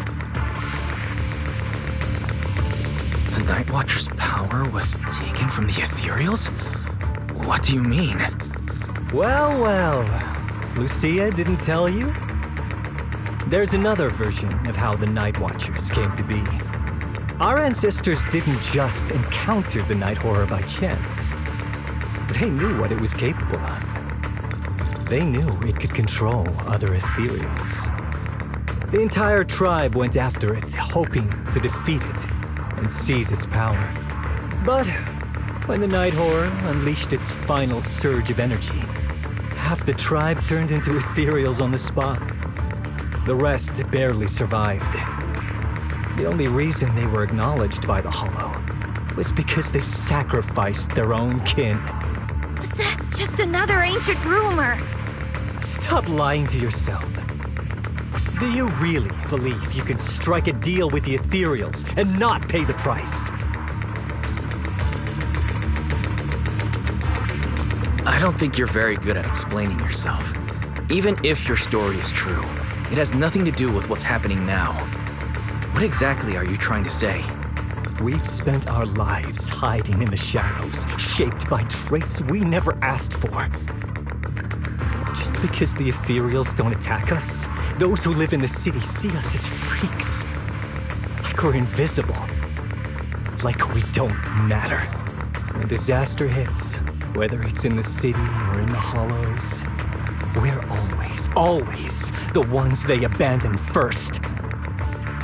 Speaker 2: The Night Watcher's power was taken from the Ethereals? What do you mean?
Speaker 6: Well, well. Lucia didn't tell you? There's another version of how the Night Watchers came to be. Our ancestors didn't just encounter the Night Horror by chance. They knew what it was capable of. They knew it could control other Ethereals. The entire tribe went after it, hoping to defeat it and seize its power. But when the Night Horror unleashed its final surge of energy, half the tribe turned into Ethereals on the spot. The rest barely survived. The only reason they were acknowledged by the Hollow was because they sacrificed their own kin.
Speaker 1: But that's just another ancient rumor.
Speaker 6: Stop lying to yourself. Do you really believe you can strike a deal with the Ethereals and not pay the price?
Speaker 2: I don't think you're very good at explaining yourself. Even if your story is true, it has nothing to do with what's happening now. What exactly are you trying to say?
Speaker 6: We've spent our lives hiding in the shadows, shaped by traits we never asked for. Just because the Ethereals don't attack us, those who live in the city see us as freaks. Like we're invisible. Like we don't matter. When disaster hits, whether it's in the city or in the hollows, we're always the ones they abandon first.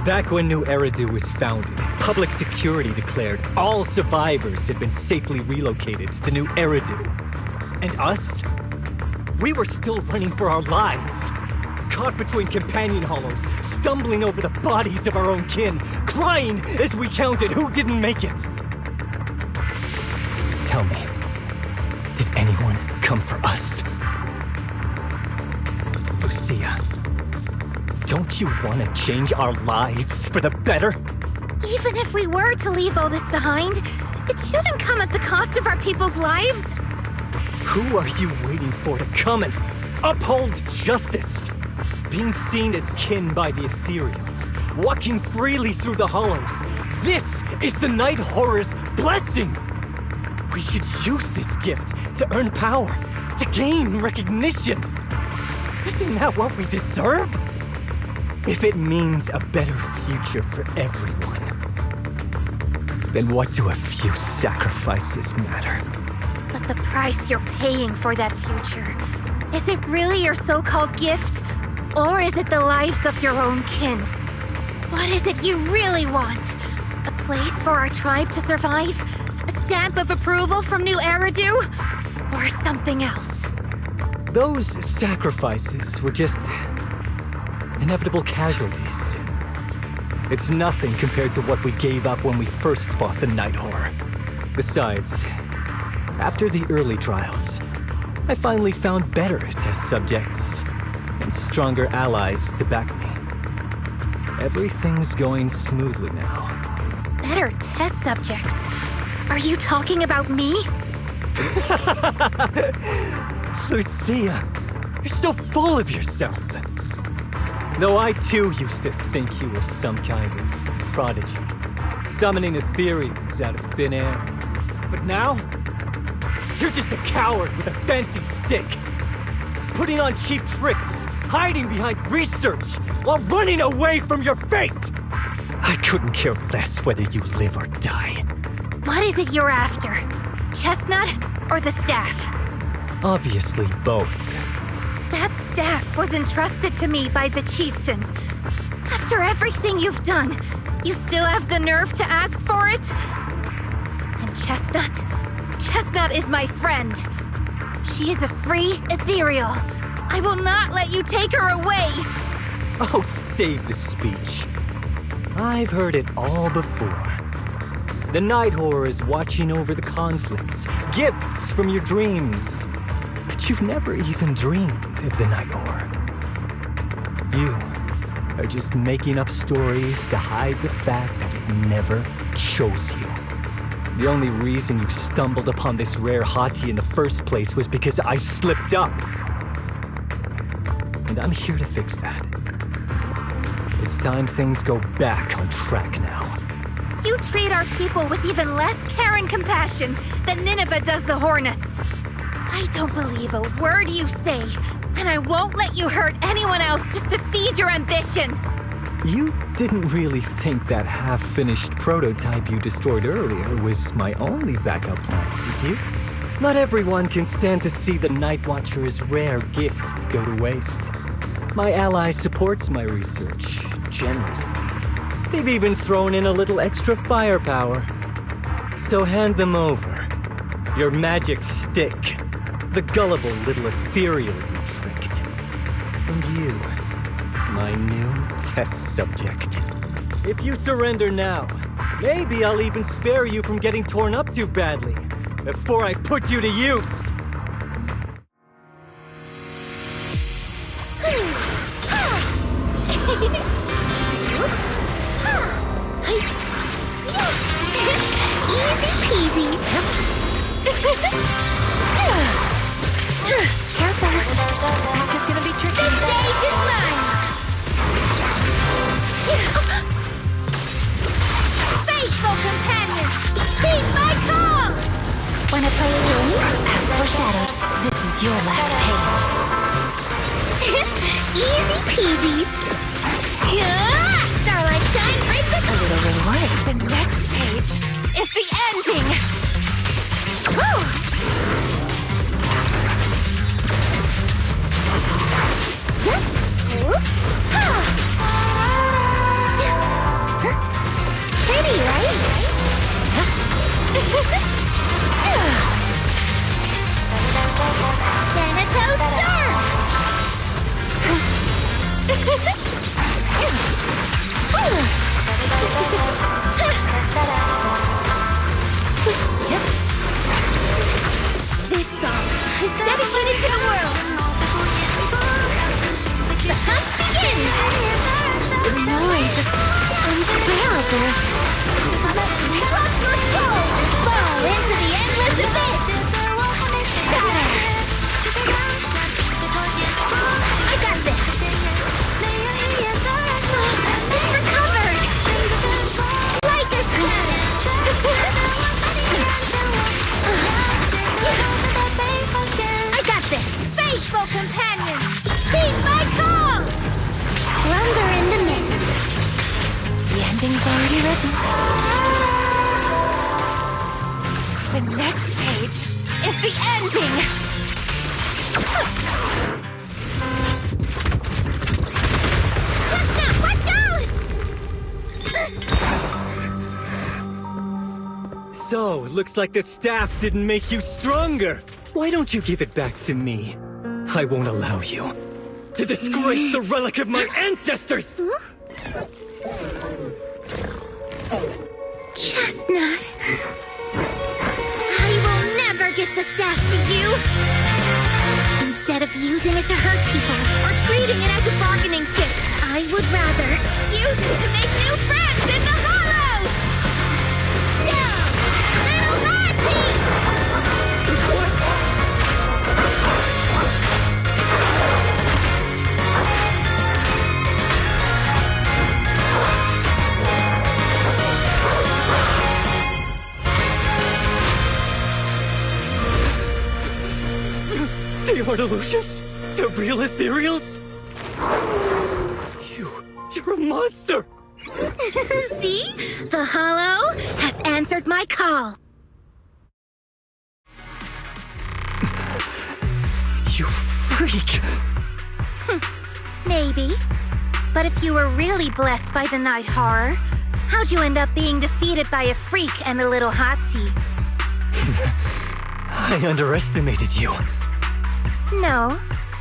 Speaker 6: Back when New Eridu was founded, public security declared all survivors had been safely relocated to New Eridu. And us? We were still running for our lives. Caught between companion hollows, stumbling over the bodies of our own kin, crying as we counted who didn't make it. Tell me, did anyone come for us? Lucia, don't you want to change our lives for the better?
Speaker 1: Even if we were to leave all this behind, it shouldn't come at the cost of our people's lives.
Speaker 6: Who are you waiting for to come and uphold justice? Being seen as kin by the Ethereals, walking freely through the hollows. This is the Night Horror's blessing! We should use this gift to earn power, to gain recognition. Isn't that what we deserve? If it means a better future for everyone, then what do a few sacrifices matter?
Speaker 1: But the price you're paying for that future, is it really your so-called gift? Or is it the lives of your own kin? What is it you really want? A place for our tribe to survive? A stamp of approval from New Eridu? Or something else?
Speaker 6: Those sacrifices were just inevitable casualties. It's nothing compared to what we gave up when we first fought the Night Horror. Besides, after the early trials, I finally found better test subjects and stronger allies to back me. Everything's going smoothly now.
Speaker 1: Better test subjects? Are you talking about me?
Speaker 6: Lucia, you're so full of yourself. Though I too used to think you were some kind of prodigy, summoning Ethereals out of thin air. But now, you're just a coward with a fancy stick, putting on cheap tricks, hiding behind research, while running away from your fate! I couldn't care less whether you live or die.
Speaker 1: What is it you're after? Chestnut or the staff?
Speaker 6: Obviously both.
Speaker 1: That staff was entrusted to me by the chieftain. After everything you've done, you still have the nerve to ask for it? And Chestnut is my friend. She is a free ethereal. I will not let you take her away.
Speaker 6: Oh, save the speech. I've heard it all before. The Night Horror is watching over the conflicts, gifts from your dreams. But you've never even dreamed of the Night Horror. are just making up stories to hide the fact that it never chose you. The only reason you stumbled upon this rare hottie in the first place was because I slipped up. And I'm here to fix that. It's time things go back on track now.
Speaker 1: You treat our people with even less care and compassion than Nineveh does the Hornets. I don't believe a word you say, and I won't let you hurt anyone else just to feed your ambition.
Speaker 6: You didn't really think that half-finished prototype you destroyed earlier was my only backup plan, did you? Not everyone can stand to see the Night Watcher's rare gift go to waste. My ally supports my research generously. They've even thrown in a little extra firepower. So hand them over. Your magic stick. The gullible little ethereal you tricked. And you, my new test subject. If you surrender now, maybe I'll even spare you from getting torn up too badly before I put you to use.
Speaker 1: Easy peasy.
Speaker 4: Careful. Attack is gonna be tricky.
Speaker 1: The stage is mine. Faithful companion, keep my call. Wanna play a game?
Speaker 4: As foreshadowed, this is your last
Speaker 1: Easy peasy. Starlight shine, break the
Speaker 4: page. A little reward.
Speaker 1: The next page is the ending. Woo! Pretty, right? Thanatos Star! This song is dedicated to the world. The hunt begins. The noise is unbearable. Drop your soul and fall into the endless abyss. Shatter. I got this. It's recovered. Like a shadow. I got this. Faithful companion, keep my call. Slumber in the mist.
Speaker 4: The ending's already written.
Speaker 1: The next page is the ending. Watch out!
Speaker 6: So, it looks like the staff didn't make you stronger. Why don't you give it back to me? I won't allow you to disgrace the relic of my ancestors!
Speaker 1: Chestnut. I will never give the staff to you. Instead of using it to hurt people or treating it as a bargaining chip, I would rather use it to make new friends in the hollows. No! Little Happy!
Speaker 6: They are illusions? The real ethereals? You're a monster!
Speaker 1: See? The hollow has answered my call.
Speaker 6: You freak!
Speaker 1: Maybe. But if you were really blessed by the night horror, how'd you end up being defeated by a freak and a little hottie?
Speaker 6: I underestimated you.
Speaker 1: No.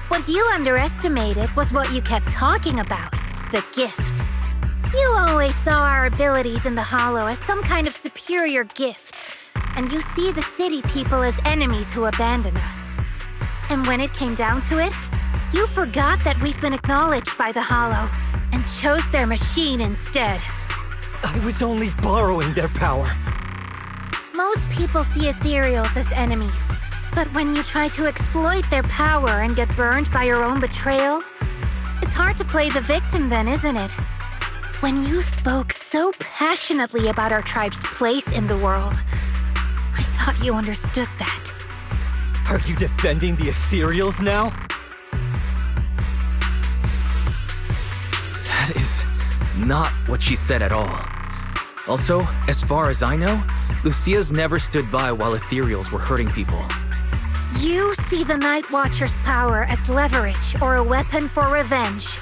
Speaker 1: What you underestimated was what you kept talking about, the gift. You always saw our abilities in the Hollow as some kind of superior gift, and you see the city people as enemies who abandon us. And when it came down to it, you forgot that we've been acknowledged by the Hollow, and chose their machine instead.
Speaker 6: I was only borrowing their power.
Speaker 1: Most people see ethereals as enemies, but when you try to exploit their power and get burned by your own betrayal, it's hard to play the victim then, isn't it? When you spoke so passionately about our tribe's place in the world, I thought you understood that.
Speaker 6: Are you defending the ethereals now?
Speaker 2: That is not what she said at all. Also, as far as I know, Lucia's never stood by while ethereals were hurting people.
Speaker 1: You see the Night Watcher's power as leverage or a weapon for revenge.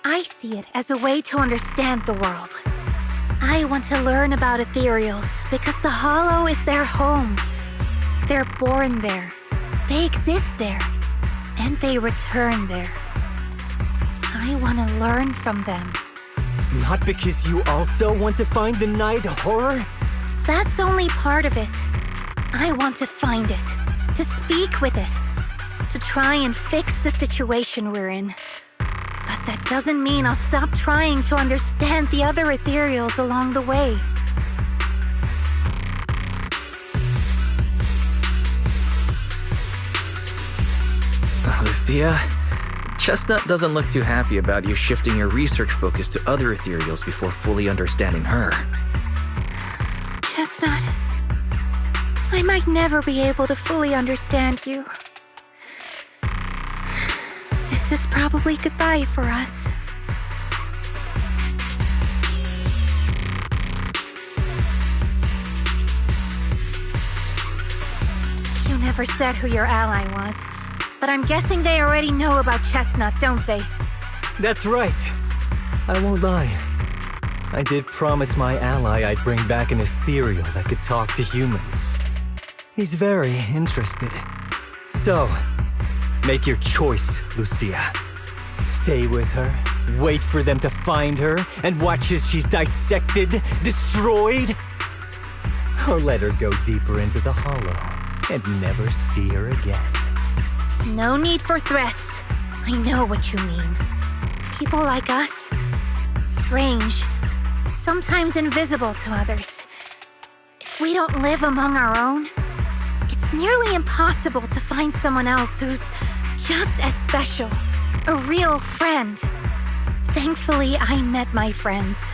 Speaker 1: I see it as a way to understand the world. I want to learn about ethereals because the Hollow is their home. They're born there, they exist there, and they return there. I want to learn from them.
Speaker 6: Not because you also want to find the night horror?
Speaker 1: That's only part of it. I want to find it, to speak with it, to try and fix the situation we're in. But that doesn't mean I'll stop trying to understand the other ethereals along the way.
Speaker 2: Lucia, Chestnut doesn't look too happy about you shifting your research focus to other ethereals before fully understanding her.
Speaker 1: Chestnut, I might never be able to fully understand you. This is probably goodbye for us. You never said who your ally was, but I'm guessing they already know about Chestnut, don't they?
Speaker 6: That's right. I won't lie. I did promise my ally I'd bring back an ethereal that could talk to humans. He's very interested. So, make your choice, Lucia. Stay with her, wait for them to find her, and watch as she's dissected, destroyed? Or let her go deeper into the Hollow and never see her again.
Speaker 1: No need for threats. I know what you mean. People like us, strange, sometimes invisible to others. If we don't live among our own, it's nearly impossible to find someone else who's just as special, a real friend. Thankfully, I met my friends.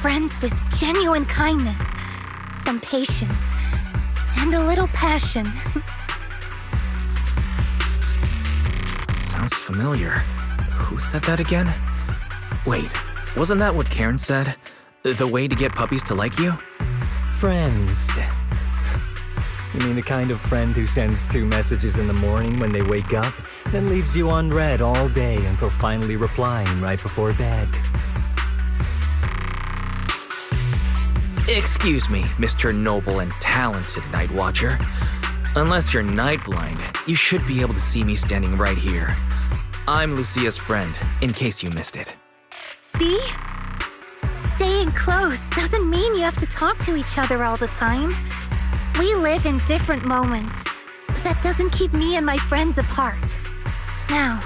Speaker 1: Friends with genuine kindness, some patience, and a little passion.
Speaker 2: Sounds familiar. Who said that again? Wait, wasn't that what Karen said? The way to get puppies to like you?
Speaker 6: Friends. You mean the kind of friend who sends 2 messages in the morning when they wake up, then leaves you unread all day until finally replying right before bed?
Speaker 2: Excuse me, Mr. Noble and talented Night Watcher. Unless you're night blind, you should be able to see me standing right here. I'm Lucia's friend, in case you missed it.
Speaker 1: See? Staying close doesn't mean you have to talk to each other all the time. We live in different moments, but that doesn't keep me and my friends apart. Now,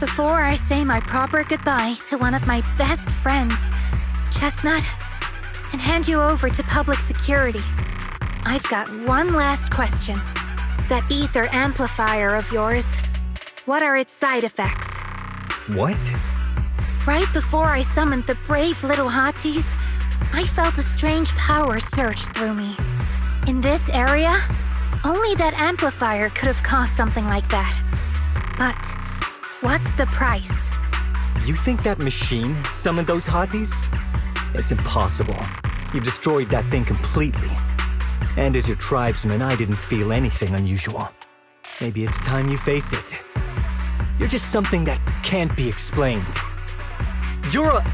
Speaker 1: before I say my proper goodbye to one of my best friends, Chestnut, and hand you over to public security, I've got one last question. That ether amplifier of yours, what are its side effects?
Speaker 6: What?
Speaker 1: Right before I summoned the brave little hotties, I felt a strange power surge through me. In this area, only that amplifier could have caused something like that. But what's the price?
Speaker 6: You think that machine summoned those hotties? It's impossible. You've destroyed that thing completely. And as your tribesman, I didn't feel anything unusual. Maybe it's time you face it. You're just something that can't be explained. You're a...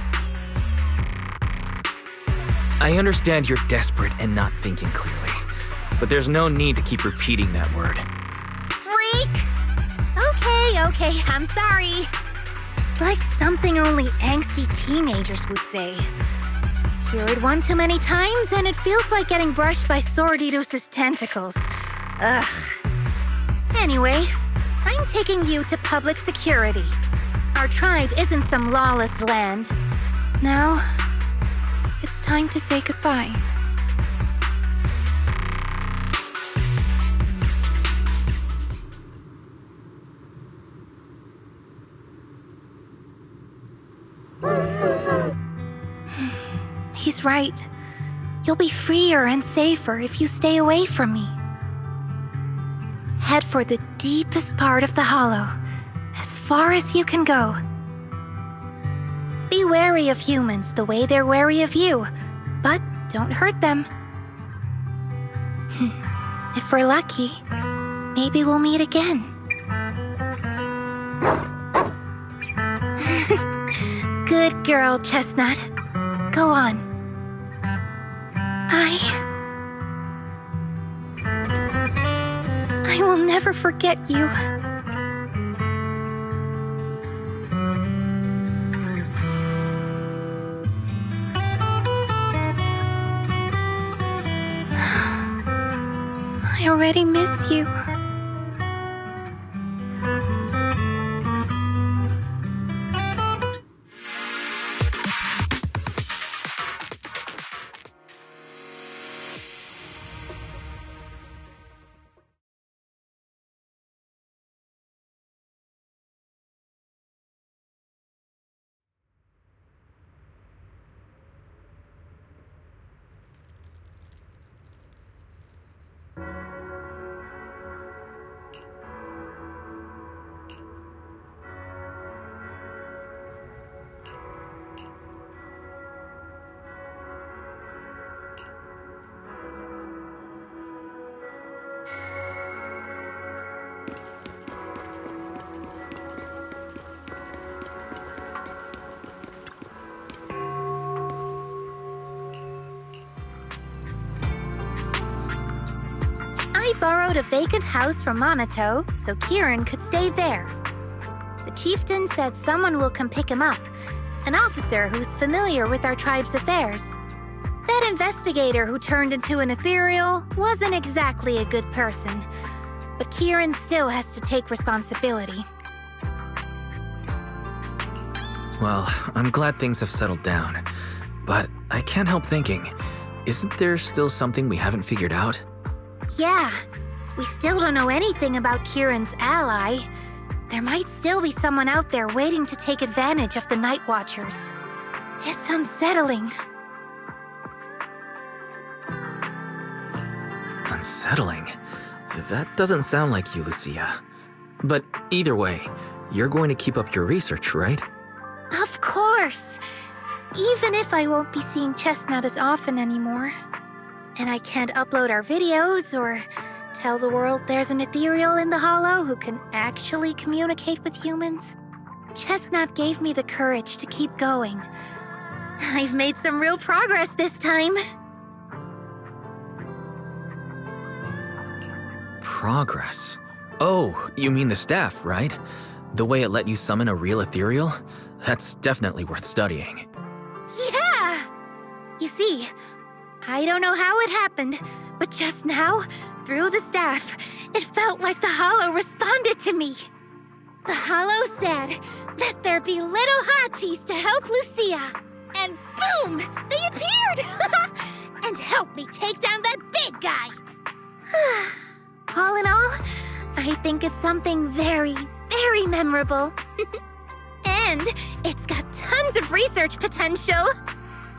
Speaker 2: I understand you're desperate and not thinking clearly, but there's no need to keep repeating that word.
Speaker 1: Freak! Okay, I'm sorry. It's like something only angsty teenagers would say. Hear it one too many times, and it feels like getting brushed by Sordidus's tentacles. Ugh. Anyway, I'm taking you to public security. Our tribe isn't some lawless land. Now, it's time to say goodbye. He's right. You'll be freer and safer if you stay away from me. Head for the deepest part of the hollow, as far as you can go. Be wary of humans the way they're wary of you, but don't hurt them. If we're lucky, maybe we'll meet again. Good girl, Chestnut. Go on. I will never forget you. I already miss you. I borrowed a vacant house from Monato so Kieran could stay there. The chieftain said someone will come pick him up, an officer who's familiar with our tribe's affairs. That investigator who turned into an ethereal wasn't exactly a good person, but Kieran still has to take responsibility.
Speaker 2: Well, I'm glad things have settled down. But I can't help thinking, isn't there still something we haven't figured out?
Speaker 1: Yeah, we still don't know anything about Kieran's ally. There might still be someone out there waiting to take advantage of the Night Watchers. It's unsettling.
Speaker 2: Unsettling? That doesn't sound like you, Lucia. But either way, you're going to keep up your research, right?
Speaker 1: Of course! Even if I won't be seeing Chestnut as often anymore. And I can't upload our videos or tell the world there's an ethereal in the hollow who can actually communicate with humans. Chestnut gave me the courage to keep going. I've made some real progress this time.
Speaker 2: Progress? Oh, you mean the staff, right? The way it let you summon a real ethereal? That's definitely worth studying.
Speaker 1: Yeah! You see, I don't know how it happened, but just now, through the staff, it felt like the hollow responded to me. The hollow said that there'd be little hotties to help Lucia. And boom! They appeared! And helped me take down that big guy. All in all, I think it's something very, very memorable. And it's got tons of research potential.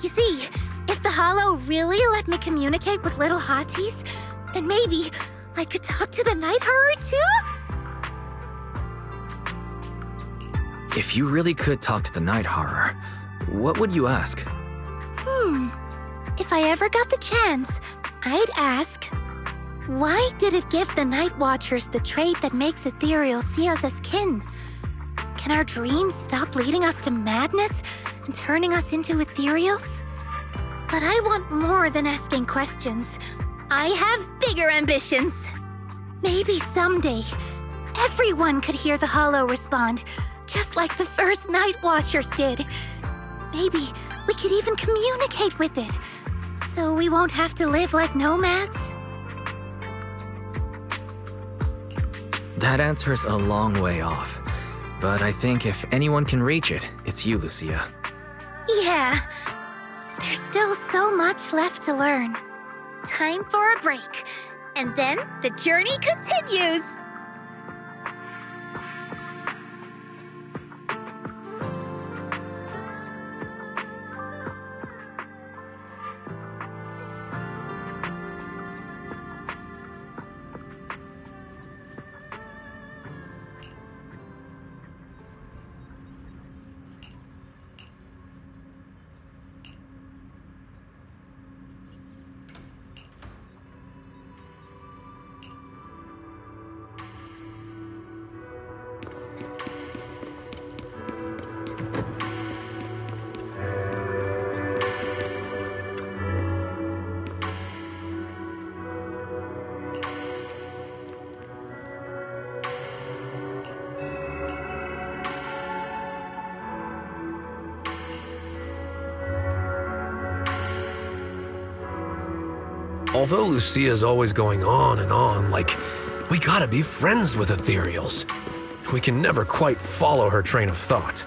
Speaker 1: You see, if the hollow really let me communicate with little hotties, then maybe I could talk to the night horror too?
Speaker 2: If you really could talk to the night horror, what would you ask?
Speaker 1: If I ever got the chance, I'd ask, why did it give the Night Watchers the trait that makes ethereal see us as kin? Can our dreams stop leading us to madness and turning us into ethereals? But I want more than asking questions. I have bigger ambitions. Maybe someday, everyone could hear the hollow respond, just like the first Night Watchers did. Maybe we could even communicate with it, so we won't have to live like nomads.
Speaker 2: That answer's a long way off. but I think if anyone can reach it, it's you, Lucia.
Speaker 1: Yeah. There's still so much left to learn. Time for a break. And then the journey continues.
Speaker 8: Although Lucia's always going on and on, like, we gotta be friends with ethereals. We can never quite follow her train of thought.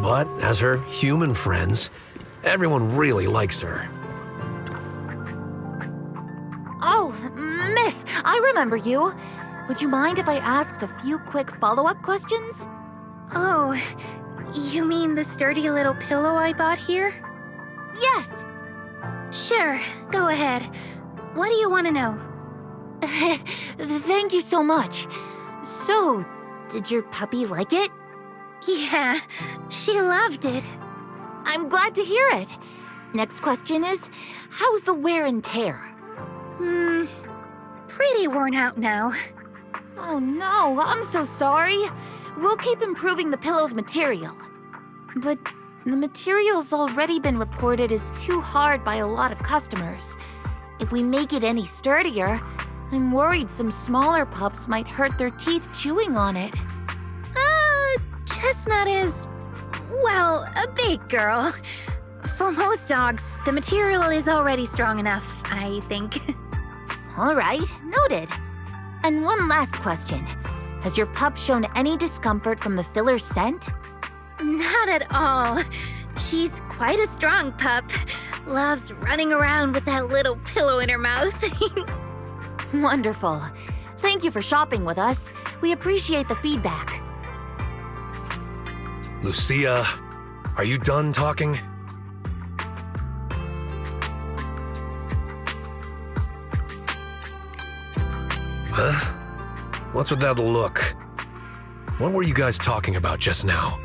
Speaker 8: But as her human friends, everyone really likes her.
Speaker 3: Oh, miss, I remember you. Would you mind if I asked a few quick follow-up questions?
Speaker 1: Oh, you mean the sturdy little pillow I bought here?
Speaker 3: Yes.
Speaker 1: Sure, go ahead. What do you want to know?
Speaker 3: Thank you so much. So, did your puppy like it?
Speaker 1: Yeah, she loved it.
Speaker 3: I'm glad to hear it. Next question is, how's the wear and tear?
Speaker 1: Pretty worn out now.
Speaker 3: Oh no, I'm so sorry. We'll keep improving the pillow's material. But the material's already been reported as too hard by a lot of customers. If we make it any sturdier, I'm worried some smaller pups might hurt their teeth chewing on it.
Speaker 1: Chestnut is, well, a big girl. For most dogs, the material is already strong enough, I think.
Speaker 3: All right, noted. And one last question. Has your pup shown any discomfort from the filler's scent?
Speaker 1: Not at all. She's quite a strong pup. Loves running around with that little pillow in her mouth.
Speaker 3: Wonderful. Thank you for shopping with us. We appreciate the feedback.
Speaker 8: Lucia, are you done talking? Huh? What's with that look? What were you guys talking about just now?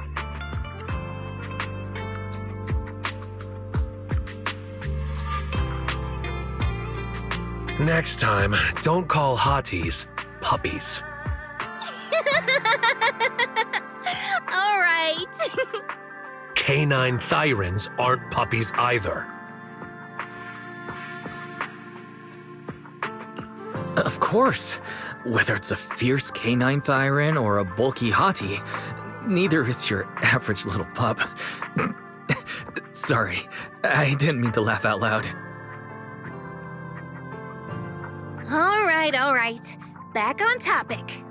Speaker 8: Next time, don't call hotties puppies.
Speaker 1: All right.
Speaker 8: Canine thyrans aren't puppies either.
Speaker 2: Of course. Whether it's a fierce canine thyran or a bulky hottie, neither is your average little pup. Sorry, I didn't mean to laugh out loud.
Speaker 1: All right. Back on topic.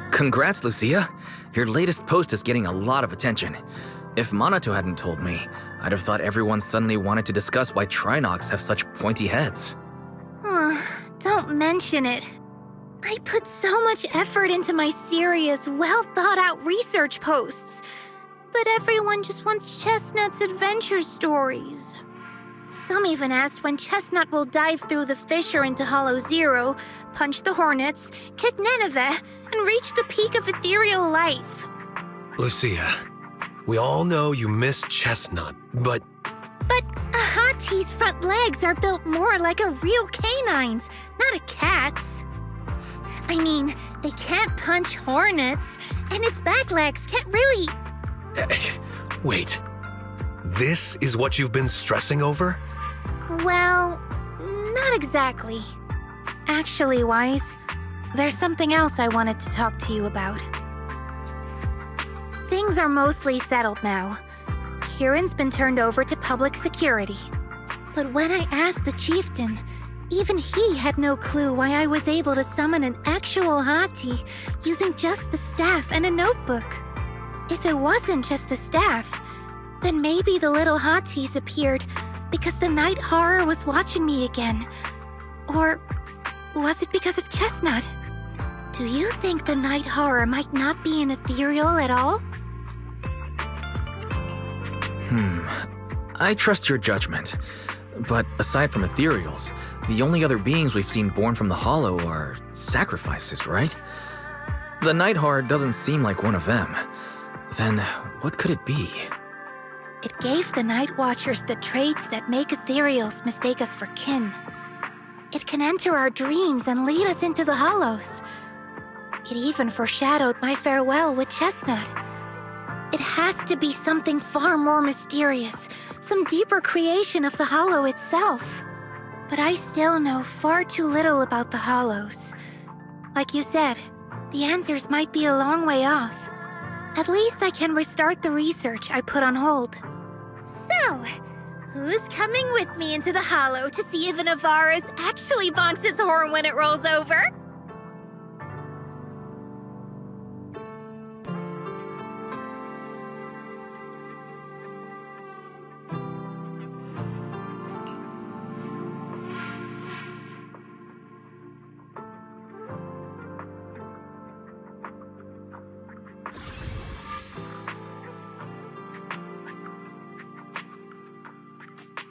Speaker 2: Congrats, Lucia. Your latest post is getting a lot of attention. If Monato hadn't told me, I'd have thought everyone suddenly wanted to discuss why Trinocs have such pointy heads.
Speaker 1: Don't mention it. I put so much effort into my serious, well-thought-out research posts. But everyone just wants Chestnut's adventure stories. Some even asked when Chestnut will dive through the fissure into Hollow Zero, punch the Hornets, kick Nineveh, and reach the peak of ethereal life.
Speaker 8: Lucia, we all know you miss Chestnut, but
Speaker 1: But a hottie's front legs are built more like a real canine's, not a cat's. I mean, they can't punch hornets, and its back legs can't really...
Speaker 8: wait. This is what you've been stressing over?
Speaker 1: Well, not exactly. Actually, Wise, there's something else I wanted to talk to you about. Things are mostly settled now. Kieran's been turned over to public security. But when I asked the chieftain, Even he had no clue why I was able to summon an actual hati using just the staff and a notebook. If it wasn't just the staff, then maybe the little hatis appeared because the night horror was watching me again. Or was it because of Chestnut? Do you think the night horror might not be an ethereal at all?
Speaker 2: I trust your judgment. But aside from ethereals, the only other beings we've seen born from the hollow are sacrifices, right? The night horror doesn't seem like one of them. Then what could it be?
Speaker 1: It gave the Night Watchers the traits that make ethereals mistake us for kin. It can enter our dreams and lead us into the hollows. It even foreshadowed my farewell with Chestnut. It has to be something far more mysterious, some deeper creation of the hollow itself. But I still know far too little about the hollows. Like you said, the answers might be a long way off. At least I can restart the research I put on hold.
Speaker 7: So, who's coming with me into the hollow to see if an Avara's actually bonks its horn when it rolls over?